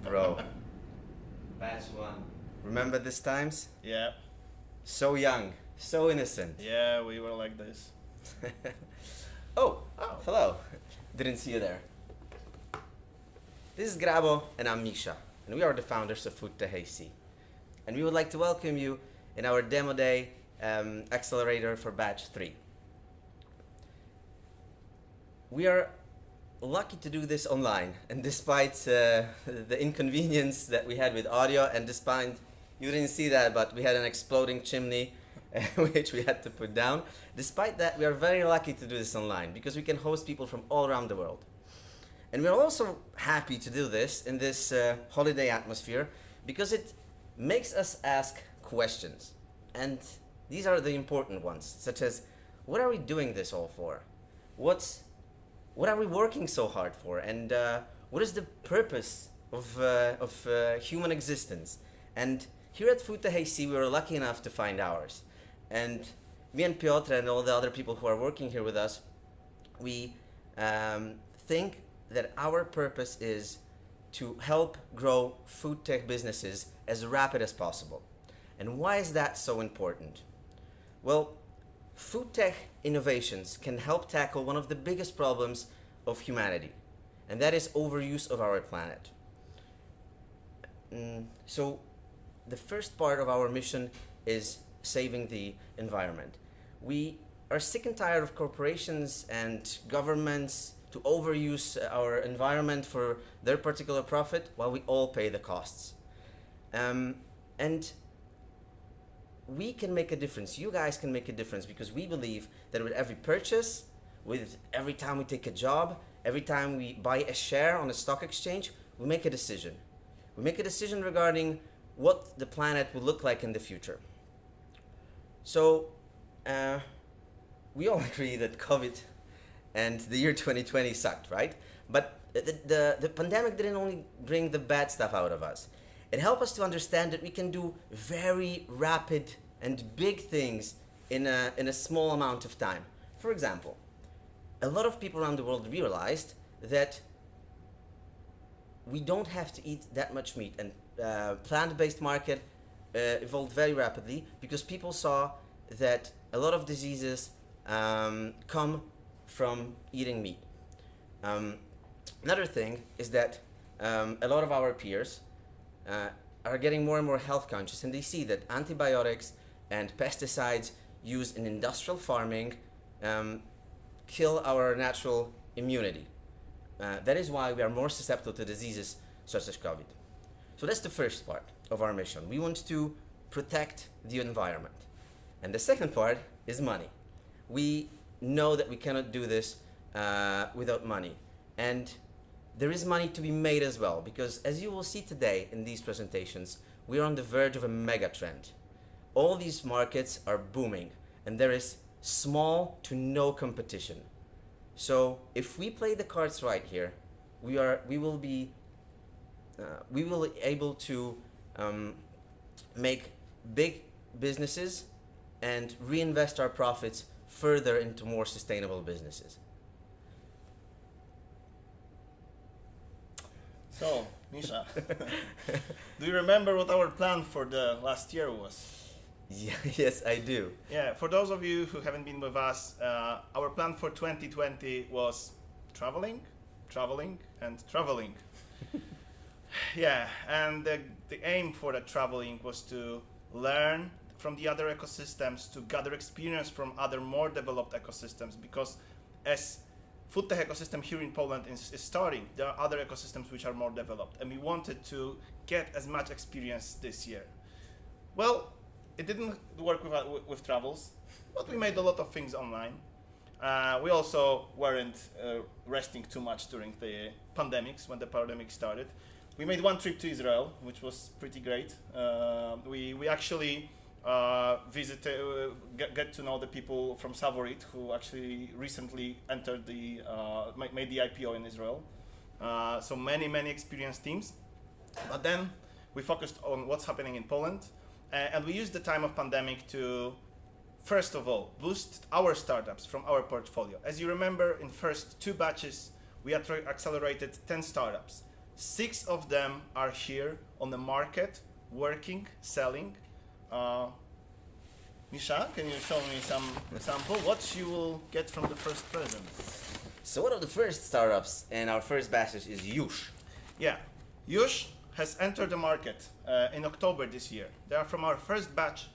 Bro. Batch one. Remember these times? Yeah, So young, so innocent. yeah, we were like this. Oh, hello. Didn't see you there. This is Grabo and I'm Misha, and we are the founders of foodtechAC. And we would like to welcome you in our demo day accelerator for batch 3. We are lucky to do this online, and despite the inconvenience that we had with audio, and despite, you didn't see that, but we had an exploding chimney which we had to put down. Despite that, we are very lucky to do this online because we can host people from all around the world. And we're also happy to do this in this holiday atmosphere because it makes us ask questions. And these are the important ones, such as, what are we doing this all for? What are we working so hard for? And what is the purpose of human existence? And here at foodtechAC, we were lucky enough to find ours. And me and Piotr and all the other people who are working here with us, we think that our purpose is to help grow food tech businesses as rapid as possible. And why is that so important? Well, food tech innovations can help tackle one of the biggest problems of humanity, and that is overuse of our planet. So the first part of our mission is saving the environment. We are sick and tired of corporations and governments to overuse our environment for their particular profit while we all pay the costs. And we can make a difference. You guys can make a difference because we believe that with every purchase, with every time we take a job, every time we buy a share on a stock exchange, we make a decision. We make a decision regarding what the planet will look like in the future. So we all agree that COVID and the year 2020 sucked, right? But the pandemic didn't only bring the bad stuff out of us. It helped us to understand that we can do very rapid and big things in a small amount of time. For example, a lot of people around the world realized that we don't have to eat that much meat, and plant-based market evolved very rapidly because people saw that a lot of diseases come from eating meat. Another thing is that a lot of our peers are getting more and more health conscious, and they see that antibiotics and pesticides used in industrial farming kill our natural immunity. That is why we are more susceptible to diseases such as COVID. So that's the first part of our mission. We want to protect the environment. And the second part is money. We know that we cannot do this without money. And there is money to be made as well, because as you will see today in these presentations, we are on the verge of a mega trend. All these markets are booming, and there is small to no competition. So if we play the cards right here, we will be able to make big businesses and reinvest our profits further into more sustainable businesses. So, Misha, do you remember what our plan for the last year was? Yeah, yes, I do. Yeah, for those of you who haven't been with us, our plan for 2020 was traveling, and traveling. Yeah, and the aim for the traveling was to learn from the other ecosystems, to gather experience from other more developed ecosystems, because as food tech ecosystem here in Poland is starting, there are other ecosystems which are more developed, and we wanted to get as much experience this year. Well, it didn't work with travels, but we made a lot of things online. We also weren't resting too much during the pandemics, when the pandemic started. We made one trip to Israel, which was pretty great. We actually get to know the people from Savorit, who actually recently entered made the IPO in Israel. So many experienced teams. But then we focused on what's happening in Poland, and we used the time of pandemic to, first of all, boost our startups from our portfolio. As you remember, in first 2 batches, we accelerated 10 startups. 6 of them are here on the market, working, selling. Misha, can you show me some example? What you will get from the first present? So one of the first startups in our first batches is Kisz. Yeah, Kisz has entered the market in October this year. They are from our first batch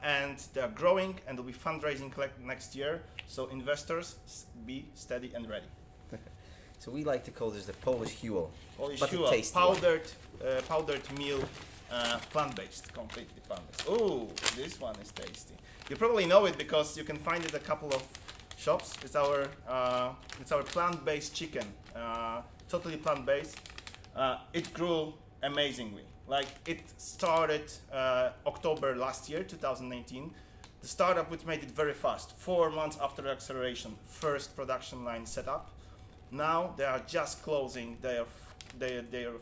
and they are growing and will be fundraising next year. So investors, be steady and ready. So we like to call this the Polish Huel. Polish but Huel, the tasty one. powdered meal, plant-based, completely plant-based. Oh, this one is tasty. You probably know it because you can find it at a couple of shops. It's our plant-based chicken, totally plant-based. It grew amazingly. Like it started October last year, 2018. The startup which made it very fast. 4 months after the acceleration, first production line set up. Now they are just closing their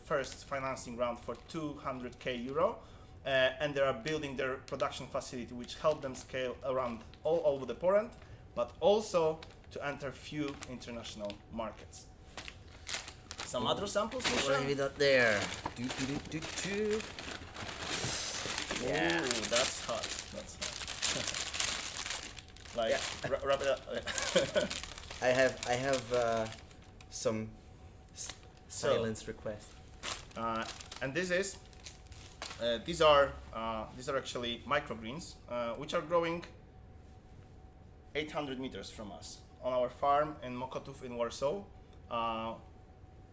first financing round for 200k euro, and they are building their production facility, which help them scale around all over the Poland, but also to enter few international markets. Some other samples, Misha? What have we got there? Yeah. Ooh, that's hot. That's hot. Like, Yeah. wrap it up. I have some silence request. And these are actually microgreens, which are growing 800 meters from us on our farm in Mokotów in Warsaw.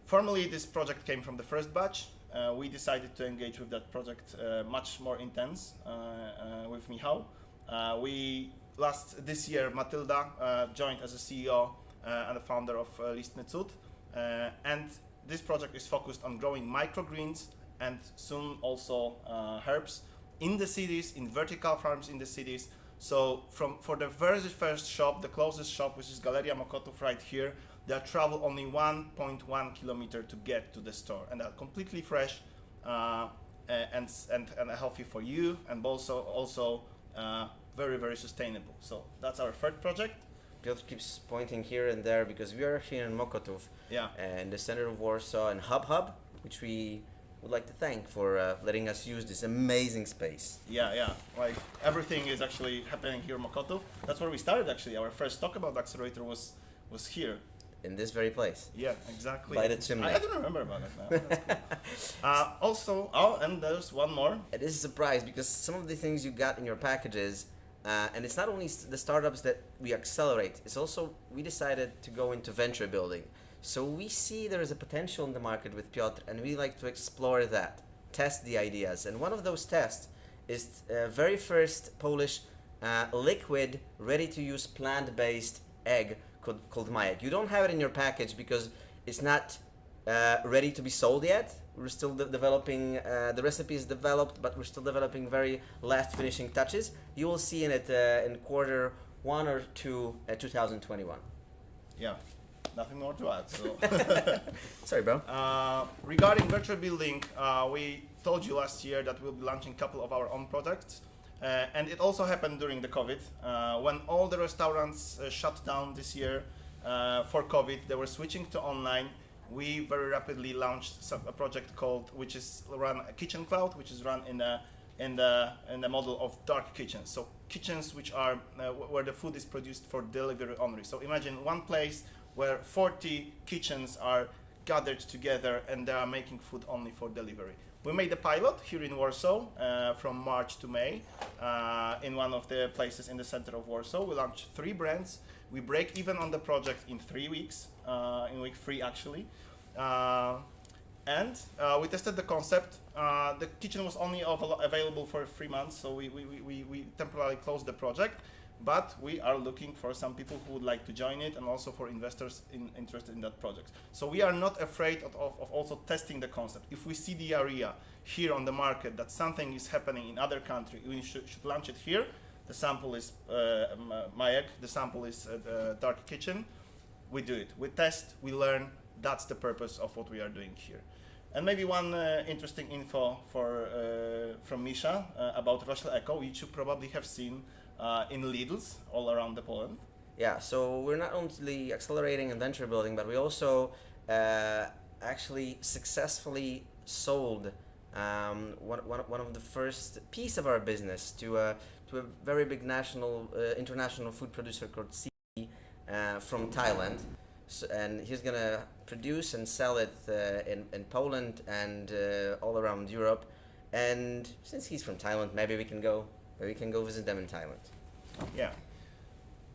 Formally, this project came from the first batch. We decided to engage with that project much more intense with Michał. This year, Matylda joined as a CEO and the founder of Listny Cud. And this project is focused on growing microgreens and soon also herbs in the cities, in vertical farms in the cities. So for the very first shop, the closest shop, which is Galeria Mokotów right here, they travel only 1.1 kilometer to get to the store, and they're completely fresh and healthy for you, and also very, very sustainable. So that's our third project. Piotr keeps pointing here and there because we are here in Mokotów, in the center of Warsaw, and Hub, which we would like to thank for letting us use this amazing space. Yeah. Like everything is actually happening here in Mokotów. That's where we started actually. Our first talk about accelerator was here. In this very place. Yeah, exactly. By the chimney. I don't remember about it now. Cool. And there's one more. It is a surprise because some of the things you got in your packages, and it's not only the startups that we accelerate, it's also we decided to go into venture building. So we see there is a potential in the market with Piotr, and we like to explore that, test the ideas. And one of those tests is very first Polish liquid, ready-to-use plant-based egg called my egg. You don't have it in your package because it's not ready to be sold yet. We're still developing, the recipe is developed, but we're still developing very last finishing touches. You will see in it in quarter 1 or 2 2021. Yeah, nothing more to add. So. Sorry, bro. Regarding virtual building, we told you last year that we'll be launching a couple of our own products. And it also happened during the COVID. When all the restaurants shut down this year for COVID, they were switching to online. We very rapidly launched a project which is run Kitchen Cloud, which is run in the model of dark kitchens. So kitchens which are where the food is produced for delivery only. So imagine one place where 40 kitchens are gathered together and they are making food only for delivery. We made a pilot here in Warsaw from March to May in one of the places in the center of Warsaw. We launched 3 brands. We break even on the project in 3 weeks, in week 3 actually. And we tested the concept. The kitchen was only available for 3 months, so we temporarily closed the project. But we are looking for some people who would like to join it, and also for investors interested in that project. So we are not afraid of also testing the concept. If we see the area here on the market that something is happening in other country, we should launch it here. The sample is my egg. The sample is dark kitchen. We do it. We test. We learn. That's the purpose of what we are doing here. And maybe one interesting info from Misha about Rośle Eco, which you probably have seen in Lidl's all around the Poland. Yeah, so we're not only accelerating and venture building, but we also actually successfully sold one of the first piece of our business to a very big international food producer called from Thailand. So, and he's gonna produce and sell it in Poland and all around Europe. And since he's from Thailand, maybe we can go visit them in Thailand. Yeah.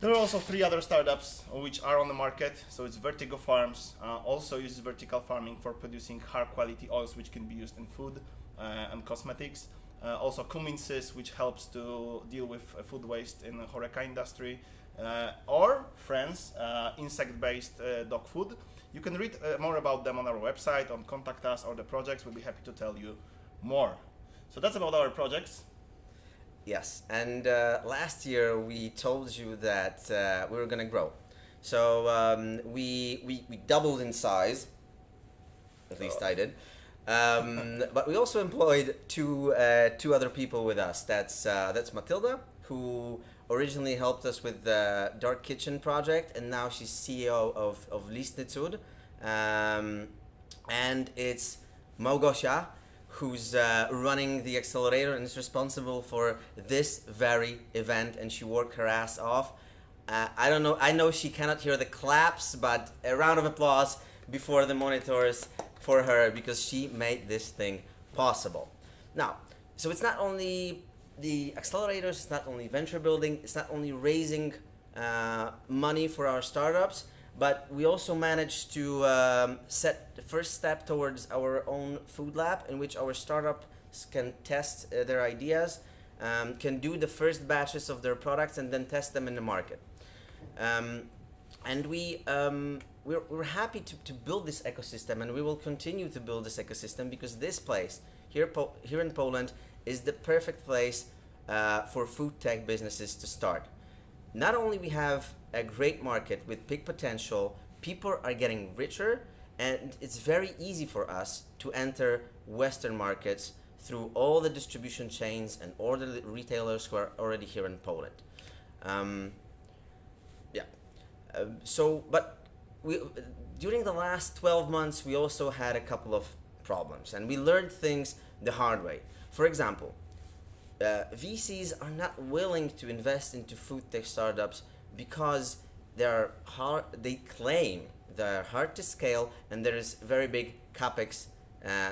There are also 3 other startups which are on the market. So it's Vertigo Farms, also uses vertical farming for producing high quality oils which can be used in food and cosmetics. Also Cuminsis, which helps to deal with food waste in the HoReCa industry. Or friends, insect-based dog food. You can read more about them on our website, on contact us or the projects. We'll be happy to tell you more. So that's about our projects. Yes, and last year we told you that we were going to grow. So we doubled in size, at least I did. But we also employed two other people with us. That's Matilda, who originally helped us with the Dark Kitchen project, and now she's CEO of Listnitsud. And it's Małgosia, who's running the accelerator and is responsible for this very event, and she worked her ass off. I don't know, I know she cannot hear the claps, but a round of applause before the monitors for her, because she made this thing possible. Now, so it's not only the accelerators, it's not only venture building, it's not only raising money for our startups, but we also managed to set the first step towards our own food lab, in which our startups can test their ideas, can do the first batches of their products, and then test them in the market. And we're happy to build this ecosystem, and we will continue to build this ecosystem, because this place here in Poland is the perfect place for food tech businesses to start. Not only we have a great market with big potential, people are getting richer, and it's very easy for us to enter Western markets through all the distribution chains and all the retailers who are already here in Poland. But during the last 12 months, we also had a couple of problems, and we learned things the hard way. For example, VCs are not willing to invest into food tech startups because they claim they're hard to scale, and there is very big capex,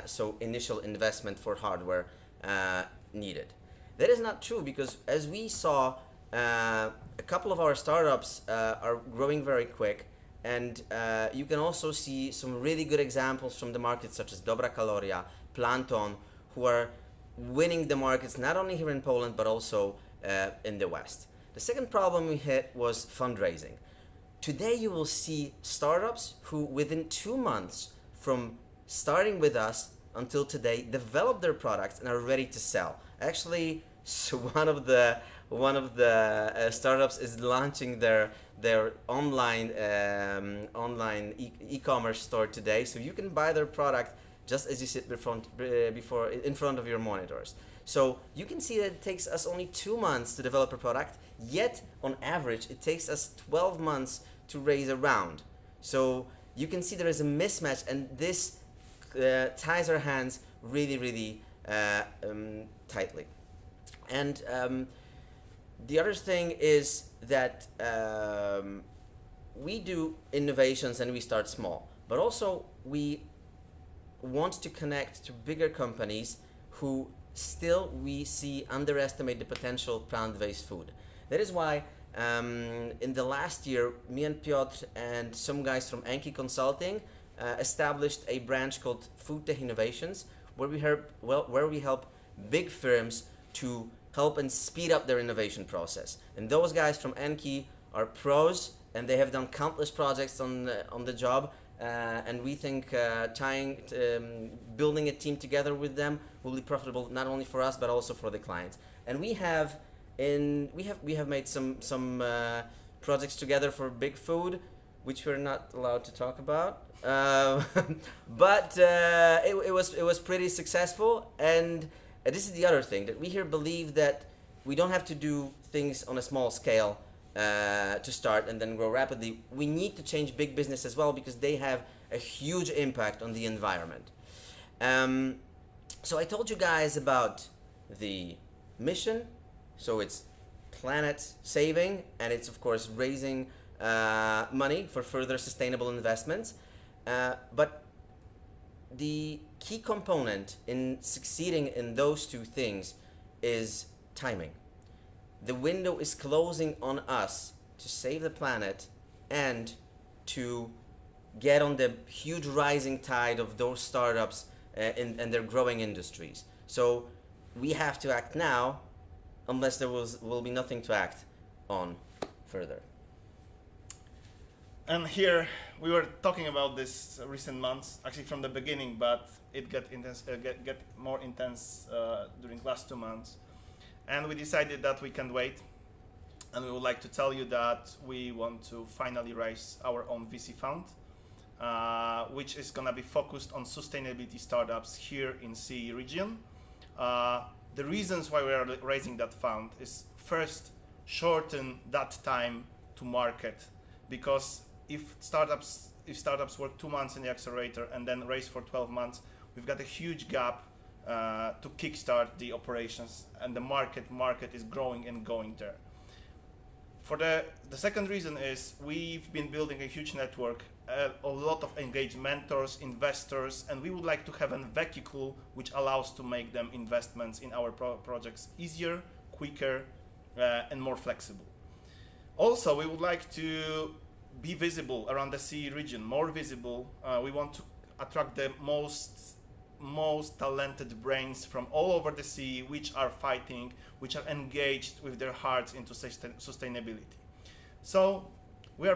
so initial investment for hardware needed. That is not true, because as we saw, a couple of our startups are growing very quick, and you can also see some really good examples from the market, such as Dobra Kaloria, Planton, who are winning the markets not only here in Poland but also in the West. The second problem we hit was fundraising. Today you will see startups who within 2 months from starting with us until today develop their products and are ready to sell. Actually, so one of the startups is launching their online e-commerce store today, so you can buy their product just as you sit in front of your monitors. So you can see that it takes us only 2 months to develop a product, yet on average it takes us 12 months to raise a round. So you can see there is a mismatch, and this ties our hands really tightly. And the other thing is that we do innovations and we start small, but also we want to connect to bigger companies who still we see underestimate the potential plant-based food. That is why in the last year, me and Piotr and some guys from Enki Consulting established a branch called Foodtech Innovations, where we help big firms to help and speed up their innovation process. And those guys from Enki are pros, and they have done countless projects on the job. And we think building a team together with them will be profitable not only for us but also for the clients. And we have made some projects together for big food, which we're not allowed to talk about. But it was pretty successful. And this is the other thing, that we here believe that we don't have to do things on a small scale to start and then grow rapidly. We need to change big business as well because they have a huge impact on the environment. So I told you guys about the mission. So it's planet saving, and it's of course raising money for further sustainable investments. But the key component in succeeding in those two things is timing. The window is closing on us to save the planet and to get on the huge rising tide of those startups and their growing industries. So we have to act now, unless there will be nothing to act on further. And here we were talking about this recent months, actually from the beginning, but it got intense, get more intense during last 2 months. And we decided that we can't wait, and we would like to tell you that we want to finally raise our own VC fund, which is gonna be focused on sustainability startups here in CE region. The reasons why we are raising that fund is first, shorten that time to market, because if startups work 2 months in the accelerator and then raise for 12 months, we've got a huge gap to kickstart the operations, and the market is growing and going there. For the second reason is we've been building a huge network, a lot of engaged mentors, investors, and we would like to have a vehicle which allows to make them investments in our projects easier, quicker, and more flexible. Also, we would like to be visible around the CE region, more visible. We want to attract the most talented brains from all over the CE, which are fighting, which are engaged with their hearts into sustainability. So we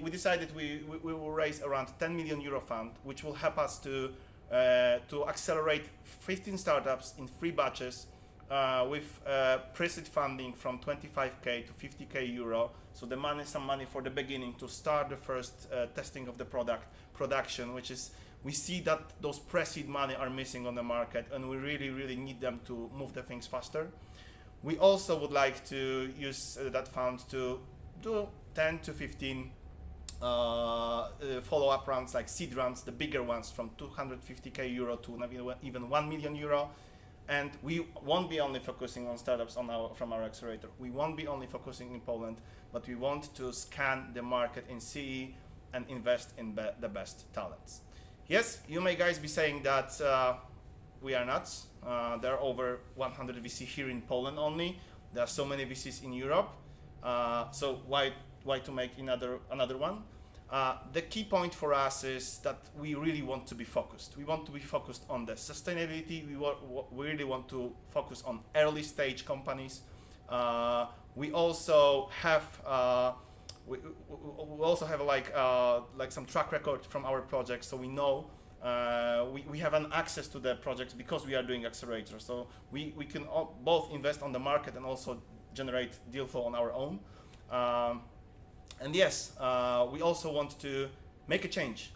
decided we will raise around 10 million euro fund, which will help us to accelerate 15 startups in 3 batches with pre-seed funding from 25k to 50k euro. So some money for the beginning to start the first testing of the production, which is, we see that those pre-seed money are missing on the market, and we really need them to move the things faster. We also would like to use that fund to do 10 to 15 follow-up rounds, like seed rounds, the bigger ones, from 250k euro to even 1 million euro. And we won't be only focusing on startups from our accelerator. We won't be only focusing in Poland, but we want to scan the market in CE and invest in the best talents. Yes, you may guys be saying that we are nuts. There are over 100 VC here in Poland only. There are so many VCs in Europe. So why to make another one? The key point for us is that we really want to be focused. We want to be focused on the sustainability. We really want to focus on early stage companies. We also have like some track record from our projects, so we know we have an access to the projects because we are doing accelerator. So we can both invest on the market and also generate deal flow on our own. And yes, we also want to make a change.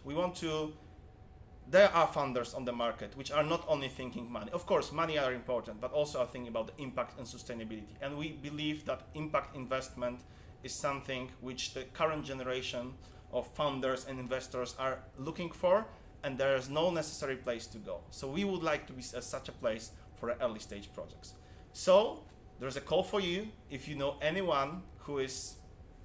There are funders on the market which are not only thinking money. Of course, money are important, but also are thinking about the impact and sustainability. And we believe that impact investment is something which the current generation of founders and investors are looking for, and there is no necessary place to go. So we would like to be such a place for early stage projects. So there's a call for you. If you know anyone who is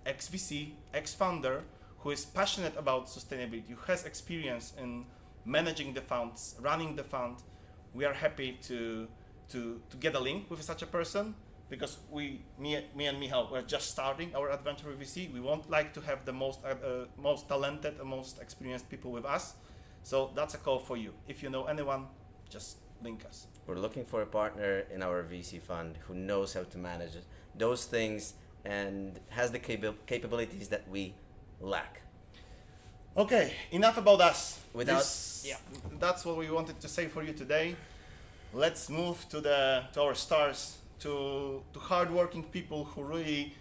ex-VC, ex-founder, who is passionate about sustainability, who has experience in managing the funds, running the fund, we are happy to get a link with such a person, because me and Michał, we're just starting our adventure with VC. We won't like to have the most talented and most experienced people with us. So that's a call for you. If you know anyone, just link us. We're looking for a partner in our VC fund who knows how to manage those things and has the capabilities that we lack. Okay, enough about us. That's what we wanted to say for you today. Let's move to our stars, to hardworking people who really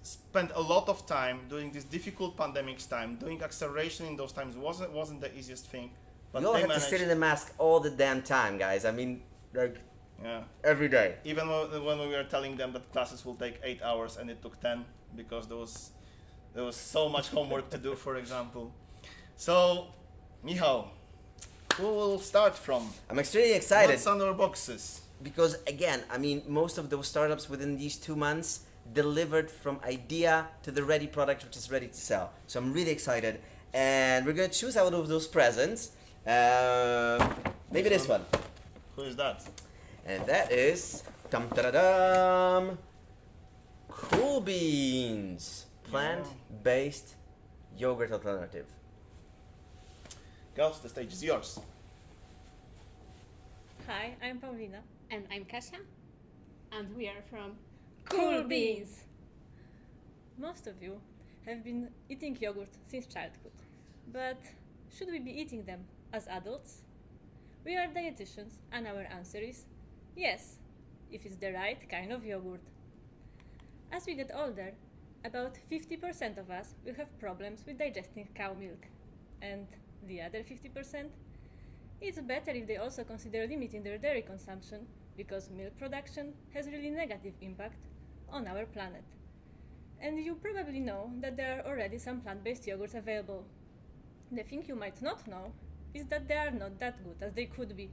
spent a lot of time during this difficult pandemic time. Doing acceleration in those times wasn't the easiest thing. But we all have to sit in the mask all the damn time, guys. I mean, like, Yeah. every day. Even when we were telling them that classes will take 8 hours and it took 10 because there was so much homework to do, for example. So, Michał, who will start from? I'm extremely excited. What's on our boxes? Because again, I mean, most of those startups within these 2 months delivered from idea to the ready product, which is ready to sell. So I'm really excited, and we're gonna choose out of those presents. Maybe this one, Who is that? and that is dum Cool Beans, plant-based yogurt alternative. Girls, the stage is yours. Hi, I'm Paulina. And I'm Kasia. And we are from Cool Beans! Most of you have been eating yogurt since childhood. But should we be eating them as adults? We are dietitians and our answer is yes, if it's the right kind of yogurt. As we get older, about 50% of us will have problems with digesting cow milk. And the other 50%? It's better if they also consider limiting their dairy consumption because milk production has really negative impact on our planet. And you probably know that there are already some plant-based yogurts available. The thing you might not know is that they are not that good as they could be.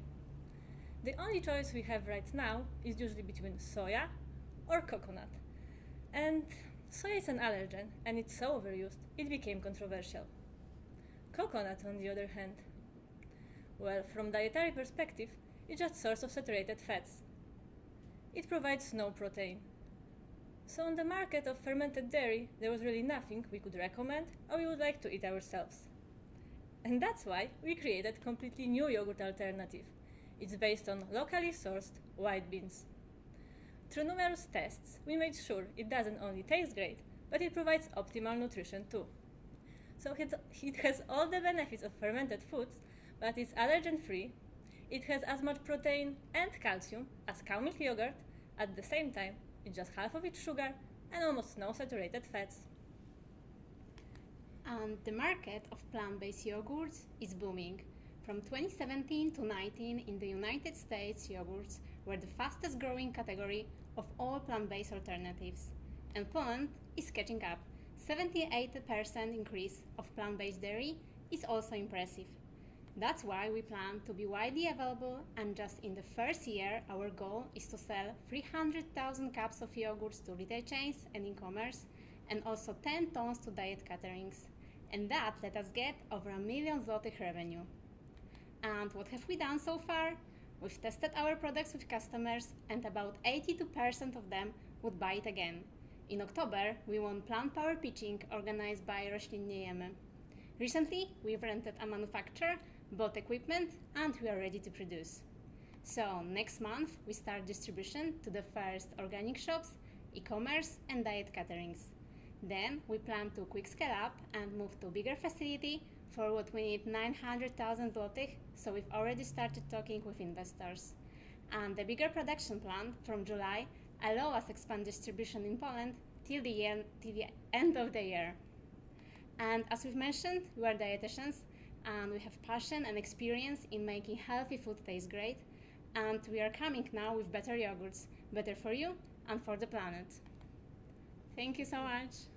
The only choice we have right now is usually between soya or coconut. And soya is an allergen and it's so overused it became controversial. Coconut, on the other hand, well, from dietary perspective, it's just a source of saturated fats. It provides no protein. So on the market of fermented dairy, there was really nothing we could recommend or we would like to eat ourselves. And that's why we created a completely new yogurt alternative. It's based on locally sourced white beans. Through numerous tests, we made sure it doesn't only taste great, but it provides optimal nutrition too. So it has all the benefits of fermented foods, but it's allergen-free. It has as much protein and calcium as cow milk yogurt. At the same time, it's just half of its sugar and almost no saturated fats. And the market of plant-based yogurts is booming. From 2017 to 19 in the United States, yogurts were the fastest growing category of all plant-based alternatives. And Poland is catching up. 78% increase of plant-based dairy is also impressive. That's why we plan to be widely available, and just in the first year, our goal is to sell 300,000 cups of yogurts to retail chains and e-commerce, and also 10 tons to diet caterings. And that let us get over $1 million revenue. And what have we done so far? We've tested our products with customers, and about 82% of them would buy it again. In October, we won Plant Power Pitching organized by Roślinniejemy. Recently, we've rented a manufacturer, bought equipment, and we are ready to produce. So next month, we start distribution to the first organic shops, e-commerce, and diet caterings. Then we plan to quick scale up and move to a bigger facility, for what we need 900,000 zlotych, so we've already started talking with investors. And the bigger production plant from July allow us expand distribution in Poland till the end of the year. And as we've mentioned, we are dietitians and we have passion and experience in making healthy food taste great, and we are coming now with better yogurts, better for you and for the planet. Thank you so much.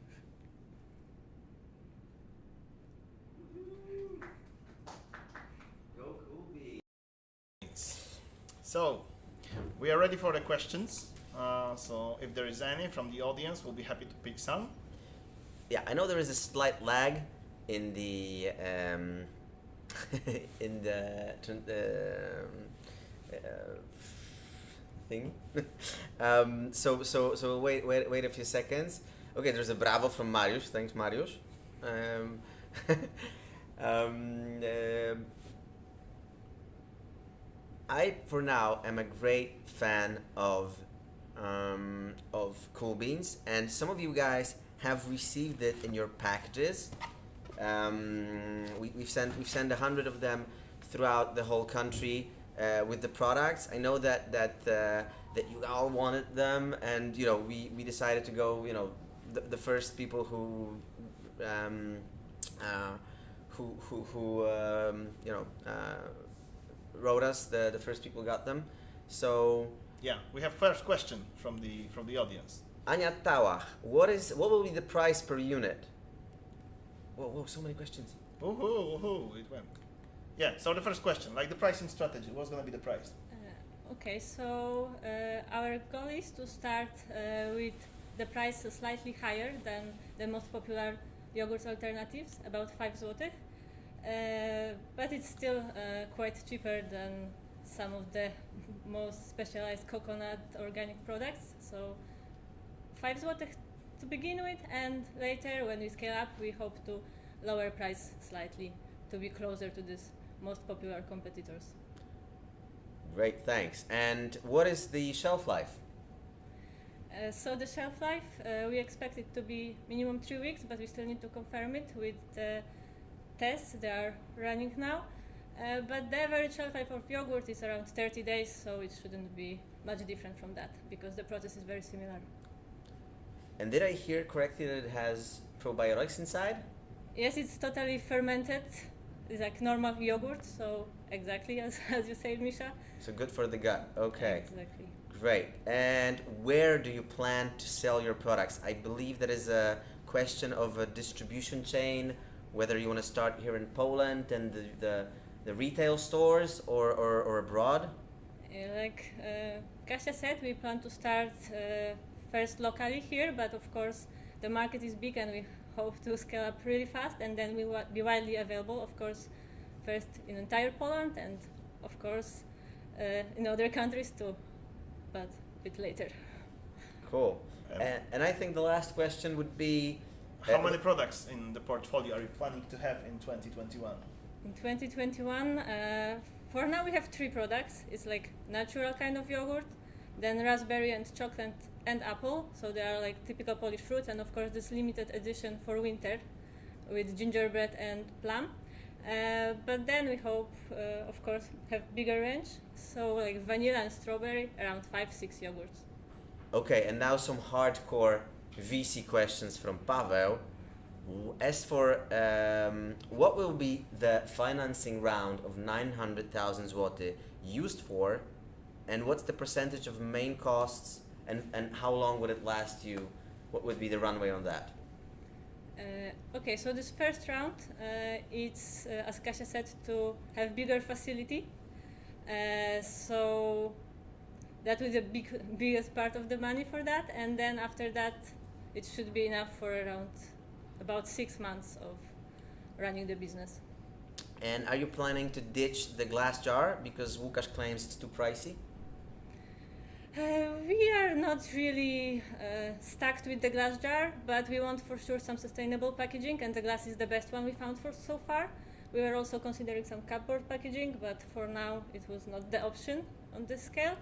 Go Cool Beans. So, we are ready for the questions. So, if there is any from the audience, we'll be happy to pick some. Yeah, I know there is a slight lag in the in the thing. So wait a few seconds. Okay, there's a bravo from Mariusz. Thanks, Mariusz. I, for now, am a great fan of Cool Beans, and some of you guys have received it in your packages. We've sent 100 of them throughout the whole country with the products. I know that you all wanted them, and we decided to go. The first people who wrote us, the first people got them. So, Yeah, we have first question from the audience. Anya Tawach, what will be the price per unit? Whoa, so many questions. Ooh, it went. Yeah, so the first question, like the pricing strategy, what's going to be the price? Okay, so our goal is to start with the price slightly higher than the most popular yogurt alternatives, about 5 zł. But it's still quite cheaper than some of the most specialized coconut organic products. So 5 zł to begin with, and later when we scale up, we hope to lower price slightly to be closer to these most popular competitors. Great, thanks. And what is the shelf life? So the shelf life, we expect it to be minimum 3 weeks, but we still need to confirm it with the tests that are running now. But the average shelf life of yogurt is around 30 days, so it shouldn't be much different from that because the process is very similar. And did I hear correctly that it has probiotics inside? Yes, it's totally fermented. It's like normal yogurt, so exactly as you said, Misha. So good for the gut. Okay. Exactly. Great. And where do you plan to sell your products? I believe that is a question of a distribution chain, whether you want to start here in Poland and the retail stores or abroad. Like Kasia said, we plan to start first locally here, but of course the market is big and we hope to scale up really fast, and then we will be widely available, of course, first in entire Poland and of course in other countries too, but a bit later. Cool. And I think the last question would be, How many products in the portfolio are you planning to have in 2021? In 2021, for now we have 3 products. It's like natural kind of yogurt, then raspberry and chocolate and apple, so they are like typical Polish fruits, and of course this limited edition for winter with gingerbread and plum. But then we hope, of course, have bigger range, so like vanilla and strawberry, around 5-6 yogurts. okay, and now some hardcore VC questions from Pavel. As for what will be the financing round of 900,000 zloty used for, and what's the percentage of main costs, and how long would it last you? What would be the runway on that? Okay, so this first round, it's, as Kasia said, to have bigger facility. So that was the biggest part of the money for that, and then after that, it should be enough for around about 6 months of running the business. And are you planning to ditch the glass jar because Łukasz claims it's too pricey? We are not really stuck with the glass jar, but we want for sure some sustainable packaging, and the glass is the best one we found for so far. We were also considering some cardboard packaging, but for now it was not the option on this scale.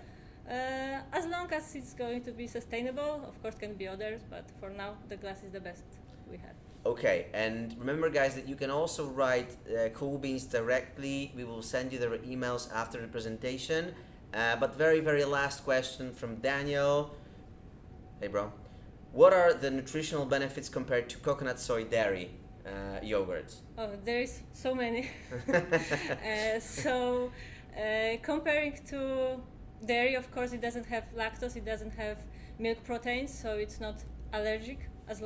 As long as it's going to be sustainable, of course can be others, but for now the glass is the best we have. Okay, and remember guys that you can also write Cool Beans directly. We will send you their emails after the presentation. But very last question from Daniel. Hey bro. What are the nutritional benefits compared to coconut soy dairy yogurts? Oh, there is so many. Comparing to dairy, of course, it doesn't have lactose, it doesn't have milk proteins, so it's not allergic as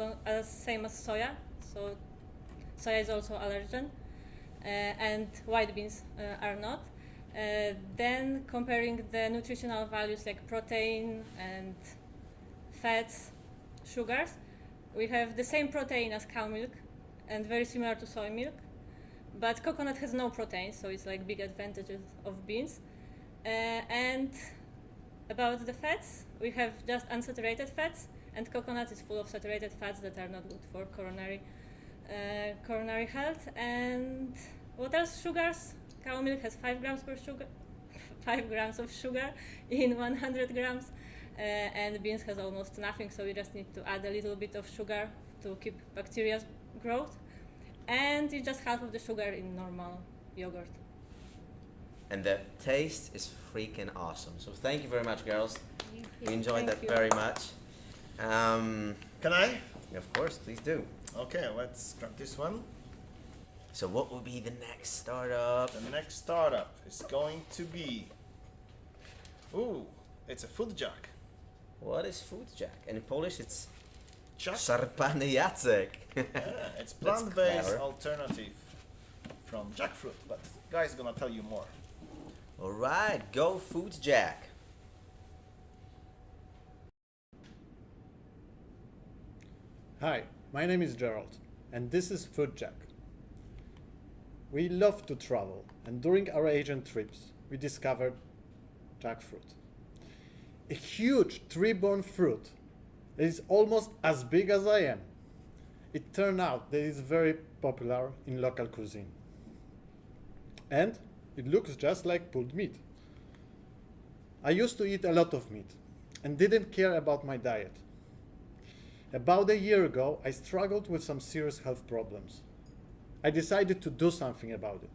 same as soya. So soya is also allergen, and white beans are not. Then comparing the nutritional values like protein and fats, sugars, we have the same protein as cow milk and very similar to soy milk, but coconut has no protein, so it's like big advantages of beans. And about the fats, we have just unsaturated fats, and coconut is full of saturated fats that are not good for coronary health. And what else? Sugars. Cow milk has 5 grams of sugar in 100 grams, and beans has almost nothing, so we just need to add a little bit of sugar to keep bacteria's growth, and it's just half of the sugar in normal yogurt. And the taste is freaking awesome. So thank you very much, girls. We enjoyed Thank that you. very much. Can I? Of course, please do. Okay, let's grab this one. So what will be the next startup? The next startup is going to be... Ooh, it's a foodtechAC. What is foodtechAC? And in Polish it's Jack. szarpany It's That's plant-based clever. alternative from jackfruit, but guy's gonna tell you more. Alright, go foodtechAC. Hi, my name is Gerald, and this is foodtechAC. We love to travel, and during our Asian trips, we discovered jackfruit. A huge tree-borne fruit that is almost as big as I am. It turned out that it is very popular in local cuisine. And it looks just like pulled meat. I used to eat a lot of meat and didn't care about my diet. About a year ago, I struggled with some serious health problems. I decided to do something about it.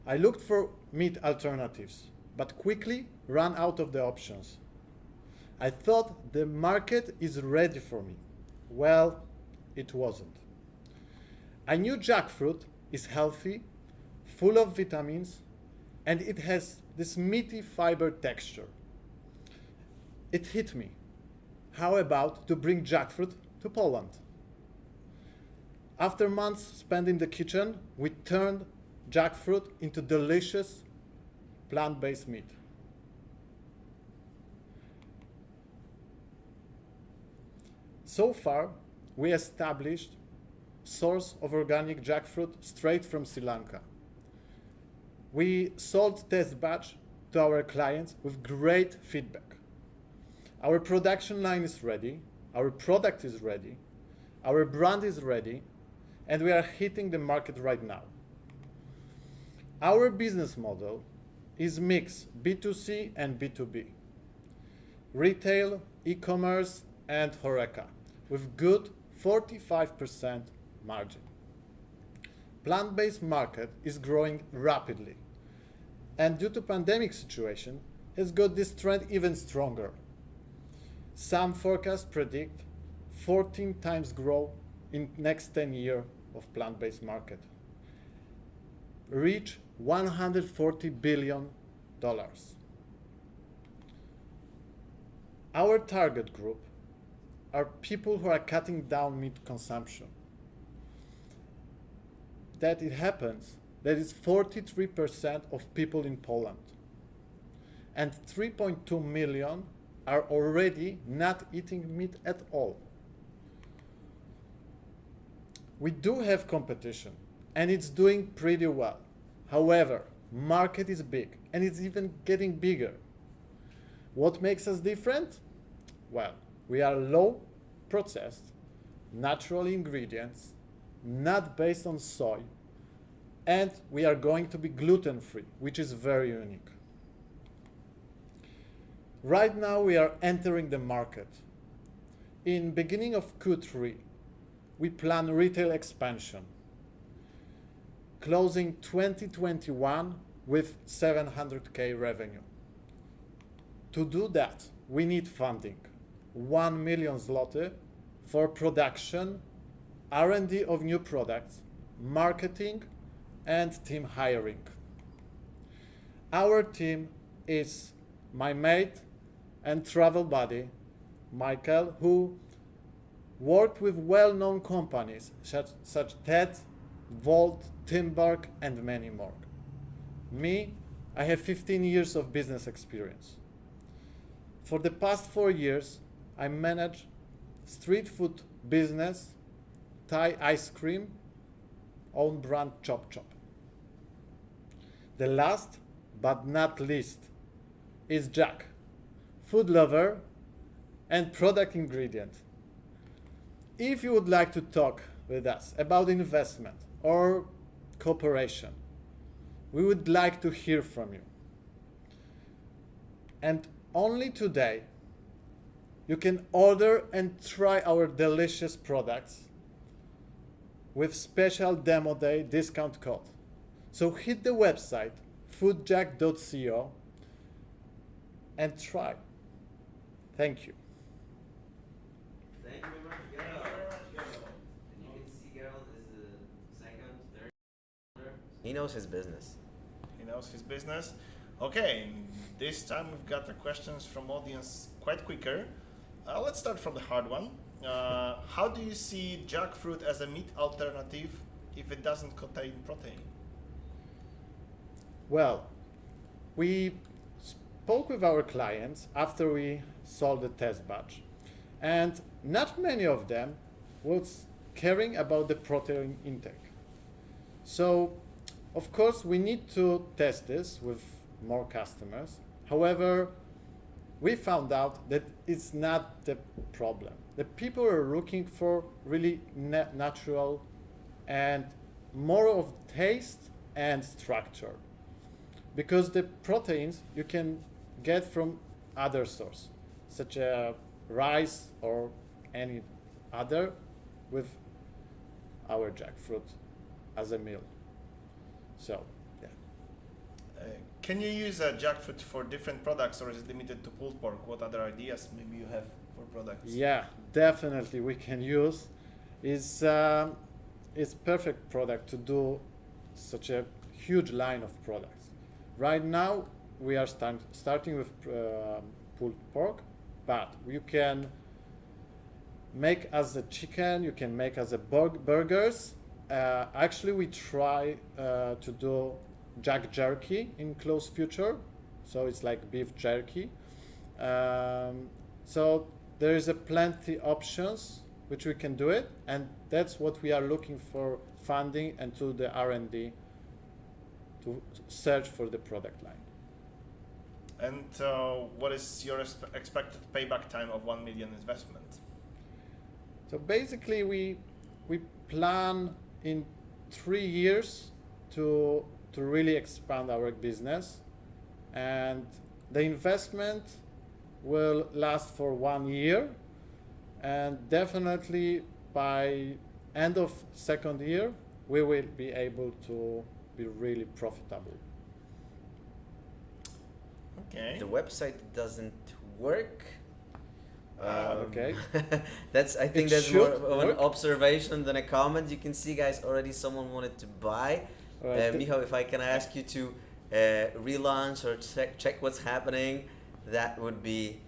I looked for meat alternatives, but quickly ran out of the options. I thought the market is ready for me. Well, it wasn't. I knew jackfruit is healthy, full of vitamins, and it has this meaty fiber texture. It hit me. How about to bring jackfruit to Poland? After months spent in the kitchen, we turned jackfruit into delicious plant-based meat. So far, we established source of organic jackfruit straight from Sri Lanka. We sold test batch to our clients with great feedback. Our production line is ready, our product is ready, our brand is ready, and we are hitting the market right now. Our business model is mixed B2C and B2B. Retail, e-commerce, and HoReCa, with good 45% margin. Plant-based market is growing rapidly, and due to pandemic situation, has got this trend even stronger. Some forecasts predict 14 times growth in next 10 years of plant-based market. Reach $140 billion. Our target group are people who are cutting down meat consumption. That it happens, that is 43% of people in Poland. And 3.2 million are already not eating meat at all. We do have competition, and it's doing pretty well. However, market is big, and it's even getting bigger. What makes us different? Well, we are low processed, natural ingredients, not based on soy, and we are going to be gluten-free, which is very unique. Right now, we are entering the market. In beginning of Q3, we plan retail expansion, closing 2021 with 700K revenue. To do that, we need funding, 1 million zloty for production, R&D of new products, marketing, and team hiring. Our team is my mate and travel buddy, Michael, who worked with well-known companies such TED, Volt, Timberg, and many more. Me, I have 15 years of business experience. For the past 4 years, I managed street food business, Thai ice cream, own brand Chop Chop. The last but not least is Jack, food lover and product ingredient. If you would like to talk with us about investment or cooperation, we would like to hear from you. And only today, you can order and try our delicious products with special demo day discount code. So hit the website foodtech.co and try. Thank you. Thank you very much, Gerald. And you can see Gerald is the second, third. He knows his business. He knows his business. Okay, this time we've got the questions from audience quite quicker. Let's start from the hard one. How do you see jackfruit as a meat alternative if it doesn't contain protein? Well, we spoke with our clients after we sold the test batch, and not many of them was caring about the protein intake. So, of course, we need to test this with more customers. However, we found out that it's not the problem. The people are looking for really natural and more of taste and structure, because the proteins you can get from other source, such as rice or any other, with our jackfruit as a meal. So, yeah. Can you use a jackfruit for different products, or is it limited to pulled pork? What other ideas maybe you have for products? Yeah, definitely we can use. It's perfect product to do such a huge line of products. Right now we are starting with pulled pork, but you can make as a chicken, you can make as a burgers. Actually, we try to do jack jerky in close future, so it's like beef jerky. So there is a plenty options which we can do it, and that's what we are looking for funding and to the R&D to search for the product line. And what is your expected payback time of 1 million investment? So basically, we plan in 3 years to really expand our business, and the investment will last for 1 year, and definitely by end of second year we will be able to be really profitable. Okay. The website doesn't work. Okay. I think It that's more should of an work. observation than a comment. You can see, guys, already someone wanted to buy. Right. Michał, if I can ask you to relaunch or check what's happening, that would be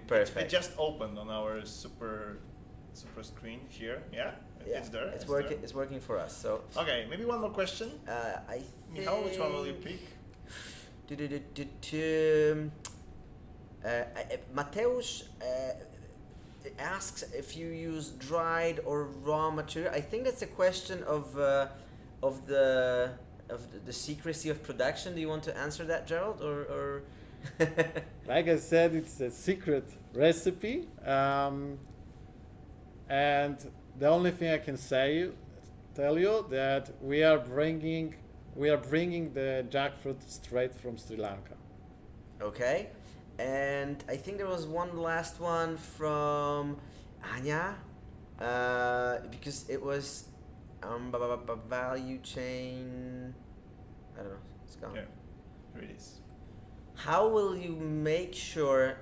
perfect. It just opened on our super screen here. Yeah, Yeah, it's there. It's working. It's working for us. So. Okay, maybe one more question. I think. Michał, which one will you pick? Mateusz asks if you use dried or raw material. I think that's a question of the secrecy of production. Do you want to answer that, Gerald, or? Like I said, it's a secret recipe, and the only thing I can tell you that we are bringing the jackfruit straight from Sri Lanka. Okay, and I think there was one last one from Anya, because it was value chain. I don't know. It's gone. Yeah, here it is. How will you make sure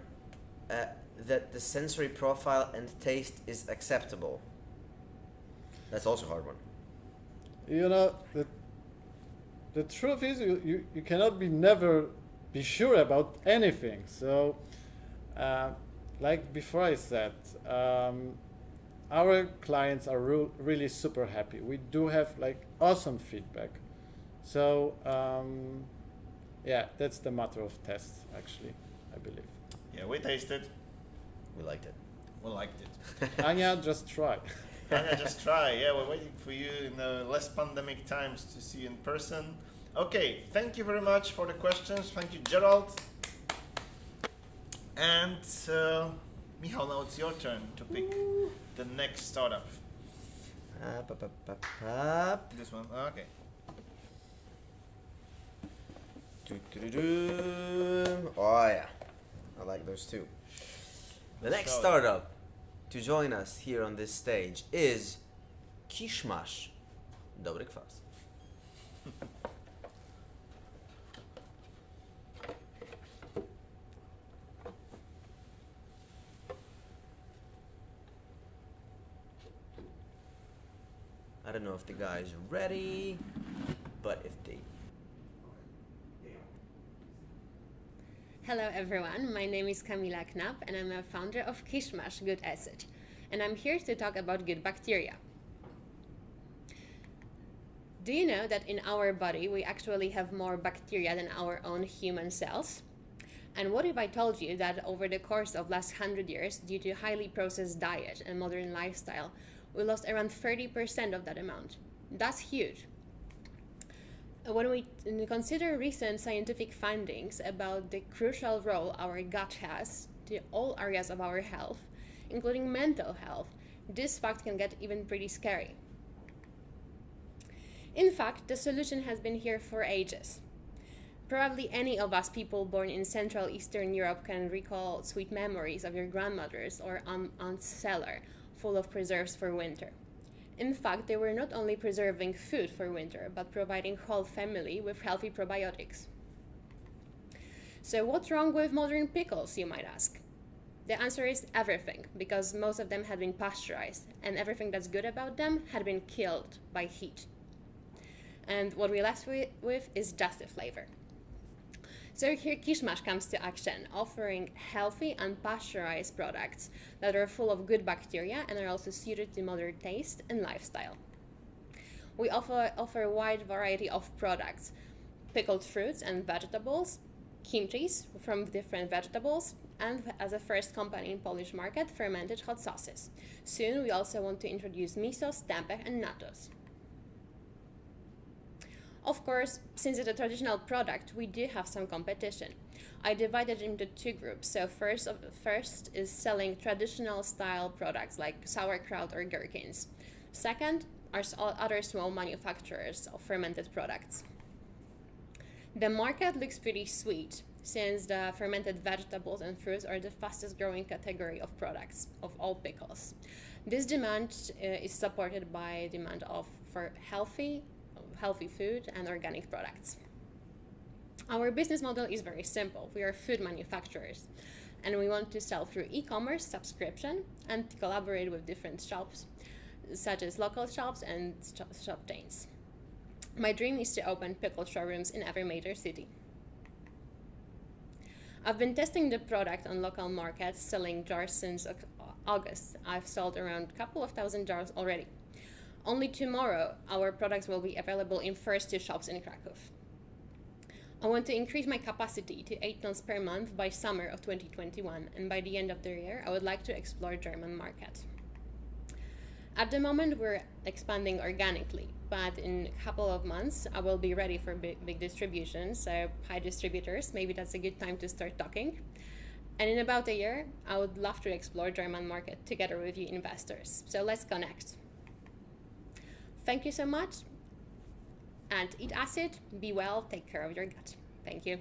that the sensory profile and taste is acceptable? That's also a hard one. You know, the truth is you cannot never be sure about anything. So, like before I said, our clients are really super happy. We do have like awesome feedback. So, yeah, that's the matter of tests, actually, I believe. Yeah, we tasted. We liked it. We liked it. Anya, just try. Anya, just try. Yeah, we're waiting for you in less pandemic times to see you in person. Okay, thank you very much for the questions. Thank you, Gerald. And Michał, now it's your turn to pick the next startup. This one. Okay. Oh yeah, I like those too. The next startup to join us here on this stage is Kisz Masz. Dobry kwas. I don't know if the guys are ready, but if they Hello everyone, my name is Kamila Knapp and I'm a founder of Kisz Masz Good Acid, and I'm here to talk about good bacteria. Do you know that in our body we actually have more bacteria than our own human cells? And what if I told you that over the course of last 100 years, due to highly processed diet and modern lifestyle, we lost around 30% of that amount? That's huge. When we consider recent scientific findings about the crucial role our gut has to all areas of our health, including mental health, this fact can get even pretty scary. In fact, the solution has been here for ages. Probably any of us people born in Central Eastern Europe can recall sweet memories of your grandmother's or aunt's cellar full of preserves for winter. In fact, they were not only preserving food for winter, but providing whole family with healthy probiotics. So what's wrong with modern pickles, you might ask? The answer is everything, because most of them had been pasteurized, and everything that's good about them had been killed by heat. And what we're left with is just the flavor. So here Kisz Masz comes to action, offering healthy unpasteurized products that are full of good bacteria and are also suited to modern taste and lifestyle. We offer a wide variety of products: pickled fruits and vegetables, kimchis from different vegetables, and as a first company in Polish market, fermented hot sauces. Soon we also want to introduce misos, tempeh and nattos. Of course, since it's a traditional product, we do have some competition. I divided it into two groups. So first is selling traditional style products like sauerkraut or gherkins. Second are other small manufacturers of fermented products. The market looks pretty sweet, since the fermented vegetables and fruits are the fastest growing category of products of all pickles. This demand is supported by demand for healthy food and organic products. Our business model is very simple. We are food manufacturers, and we want to sell through e-commerce, subscription, and collaborate with different shops, such as local shops and shop chains. My dream is to open pickle showrooms in every major city. I've been testing the product on local markets, selling jars since August. I've sold around a couple of thousand jars already. Only tomorrow, our products will be available in first 2 shops in Kraków. I want to increase my capacity to 8 tons per month by summer of 2021, and by the end of the year, I would like to explore German market. At the moment, we're expanding organically, but in a couple of months, I will be ready for big distribution. So, hi distributors, maybe that's a good time to start talking. And in about a year, I would love to explore German market together with you investors. So let's connect. Thank you so much, and eat acid, be well, take care of your gut. Thank you.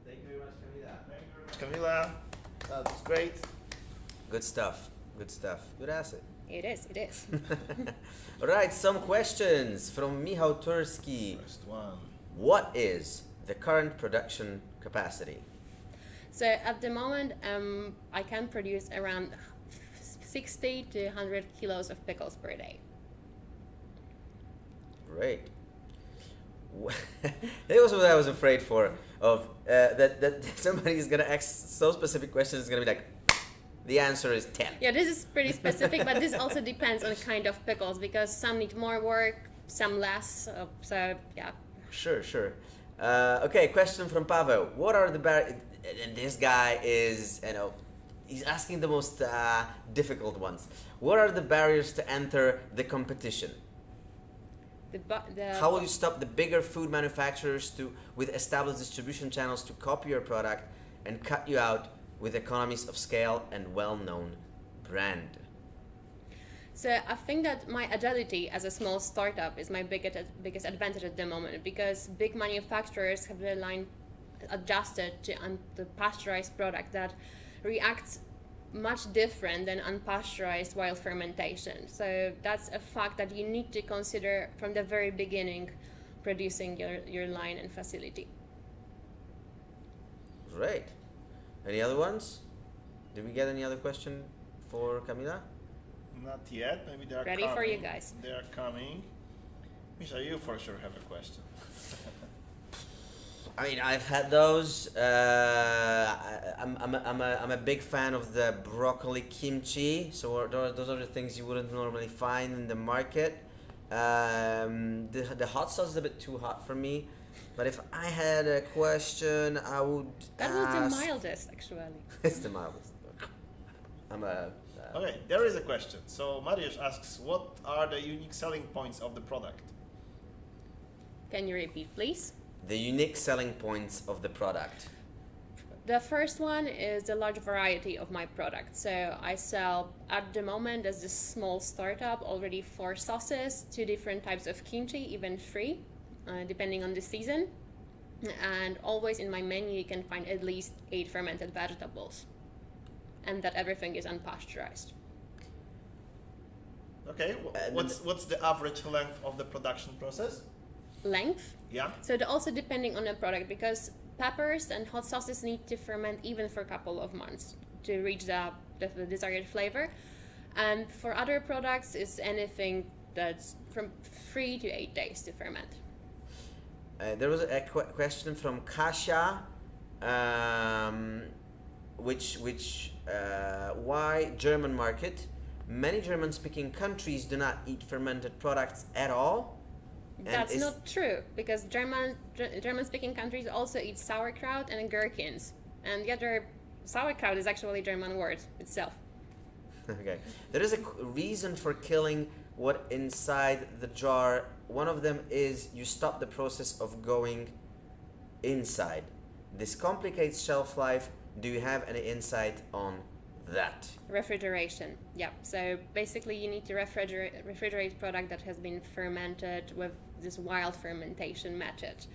Thank you very much, Kamila. Thank you very much, Kamila. That was great. Good stuff. Good stuff. Good acid. It is. All right, some questions from Michał Turski. First one. What is the current production capacity? So at the moment, I can produce around 60 to 100 kilos of pickles per day. Great. That was what I was afraid for. That somebody is gonna ask so specific questions. It's gonna be like, the answer is 10. Yeah, this is pretty specific, but this also depends on the kind of pickles, because some need more work, some less. So yeah. Sure. Okay, question from Pavel. What are the barriers? And this guy is, he's asking the most difficult ones. What are the barriers to enter the competition? How will you stop the bigger food manufacturers with established distribution channels to copy your product and cut you out with economies of scale and well-known brand? So I think that my agility as a small startup is my biggest advantage at the moment, because big manufacturers have their line adjusted to the pasteurized product that reacts much different than unpasteurized while fermentation. So that's a fact that you need to consider from the very beginning producing your line and facility. Great. Any other ones? Did we get any other question for Kamila? Not yet. Maybe they are Ready coming. for you guys. They are coming. Misha, you for sure have a question. I mean, I've had those. I'm a big fan of the broccoli kimchi. So those are the things you wouldn't normally find in the market. The hot sauce is a bit too hot for me. But if I had a question, I would That was the mildest, actually. It's the mildest. I'm a... Okay, there is a question. So Mariusz asks, what are the unique selling points of the product? Can you repeat, please? The unique selling points of the product. The first one is the large variety of my product. So I sell, at the moment, as this small startup, already 4 sauces, 2 different types of kimchi, even 3, depending on the season. And always in my menu, you can find at least 8 fermented vegetables. And that everything is unpasteurized. Okay, what's the average length of the production process? Length? Yeah. So also depending on the product, because peppers and hot sauces need to ferment even for a couple of months to reach the desired flavor. And for other products, it's anything that's from 3 to 8 days to ferment. There was a question from Kasia, why German market? Many German-speaking countries do not eat fermented products at all. That's not true, because German-speaking countries also eat sauerkraut and gherkins. And the other, sauerkraut is actually a German word itself. Okay. There is a reason for killing what inside the jar. One of them is you stop the process of going inside. This complicates shelf life. Do you have any insight on that? Refrigeration, yeah. So basically you need to refrigerate product that has been fermented with this wild fermentation method.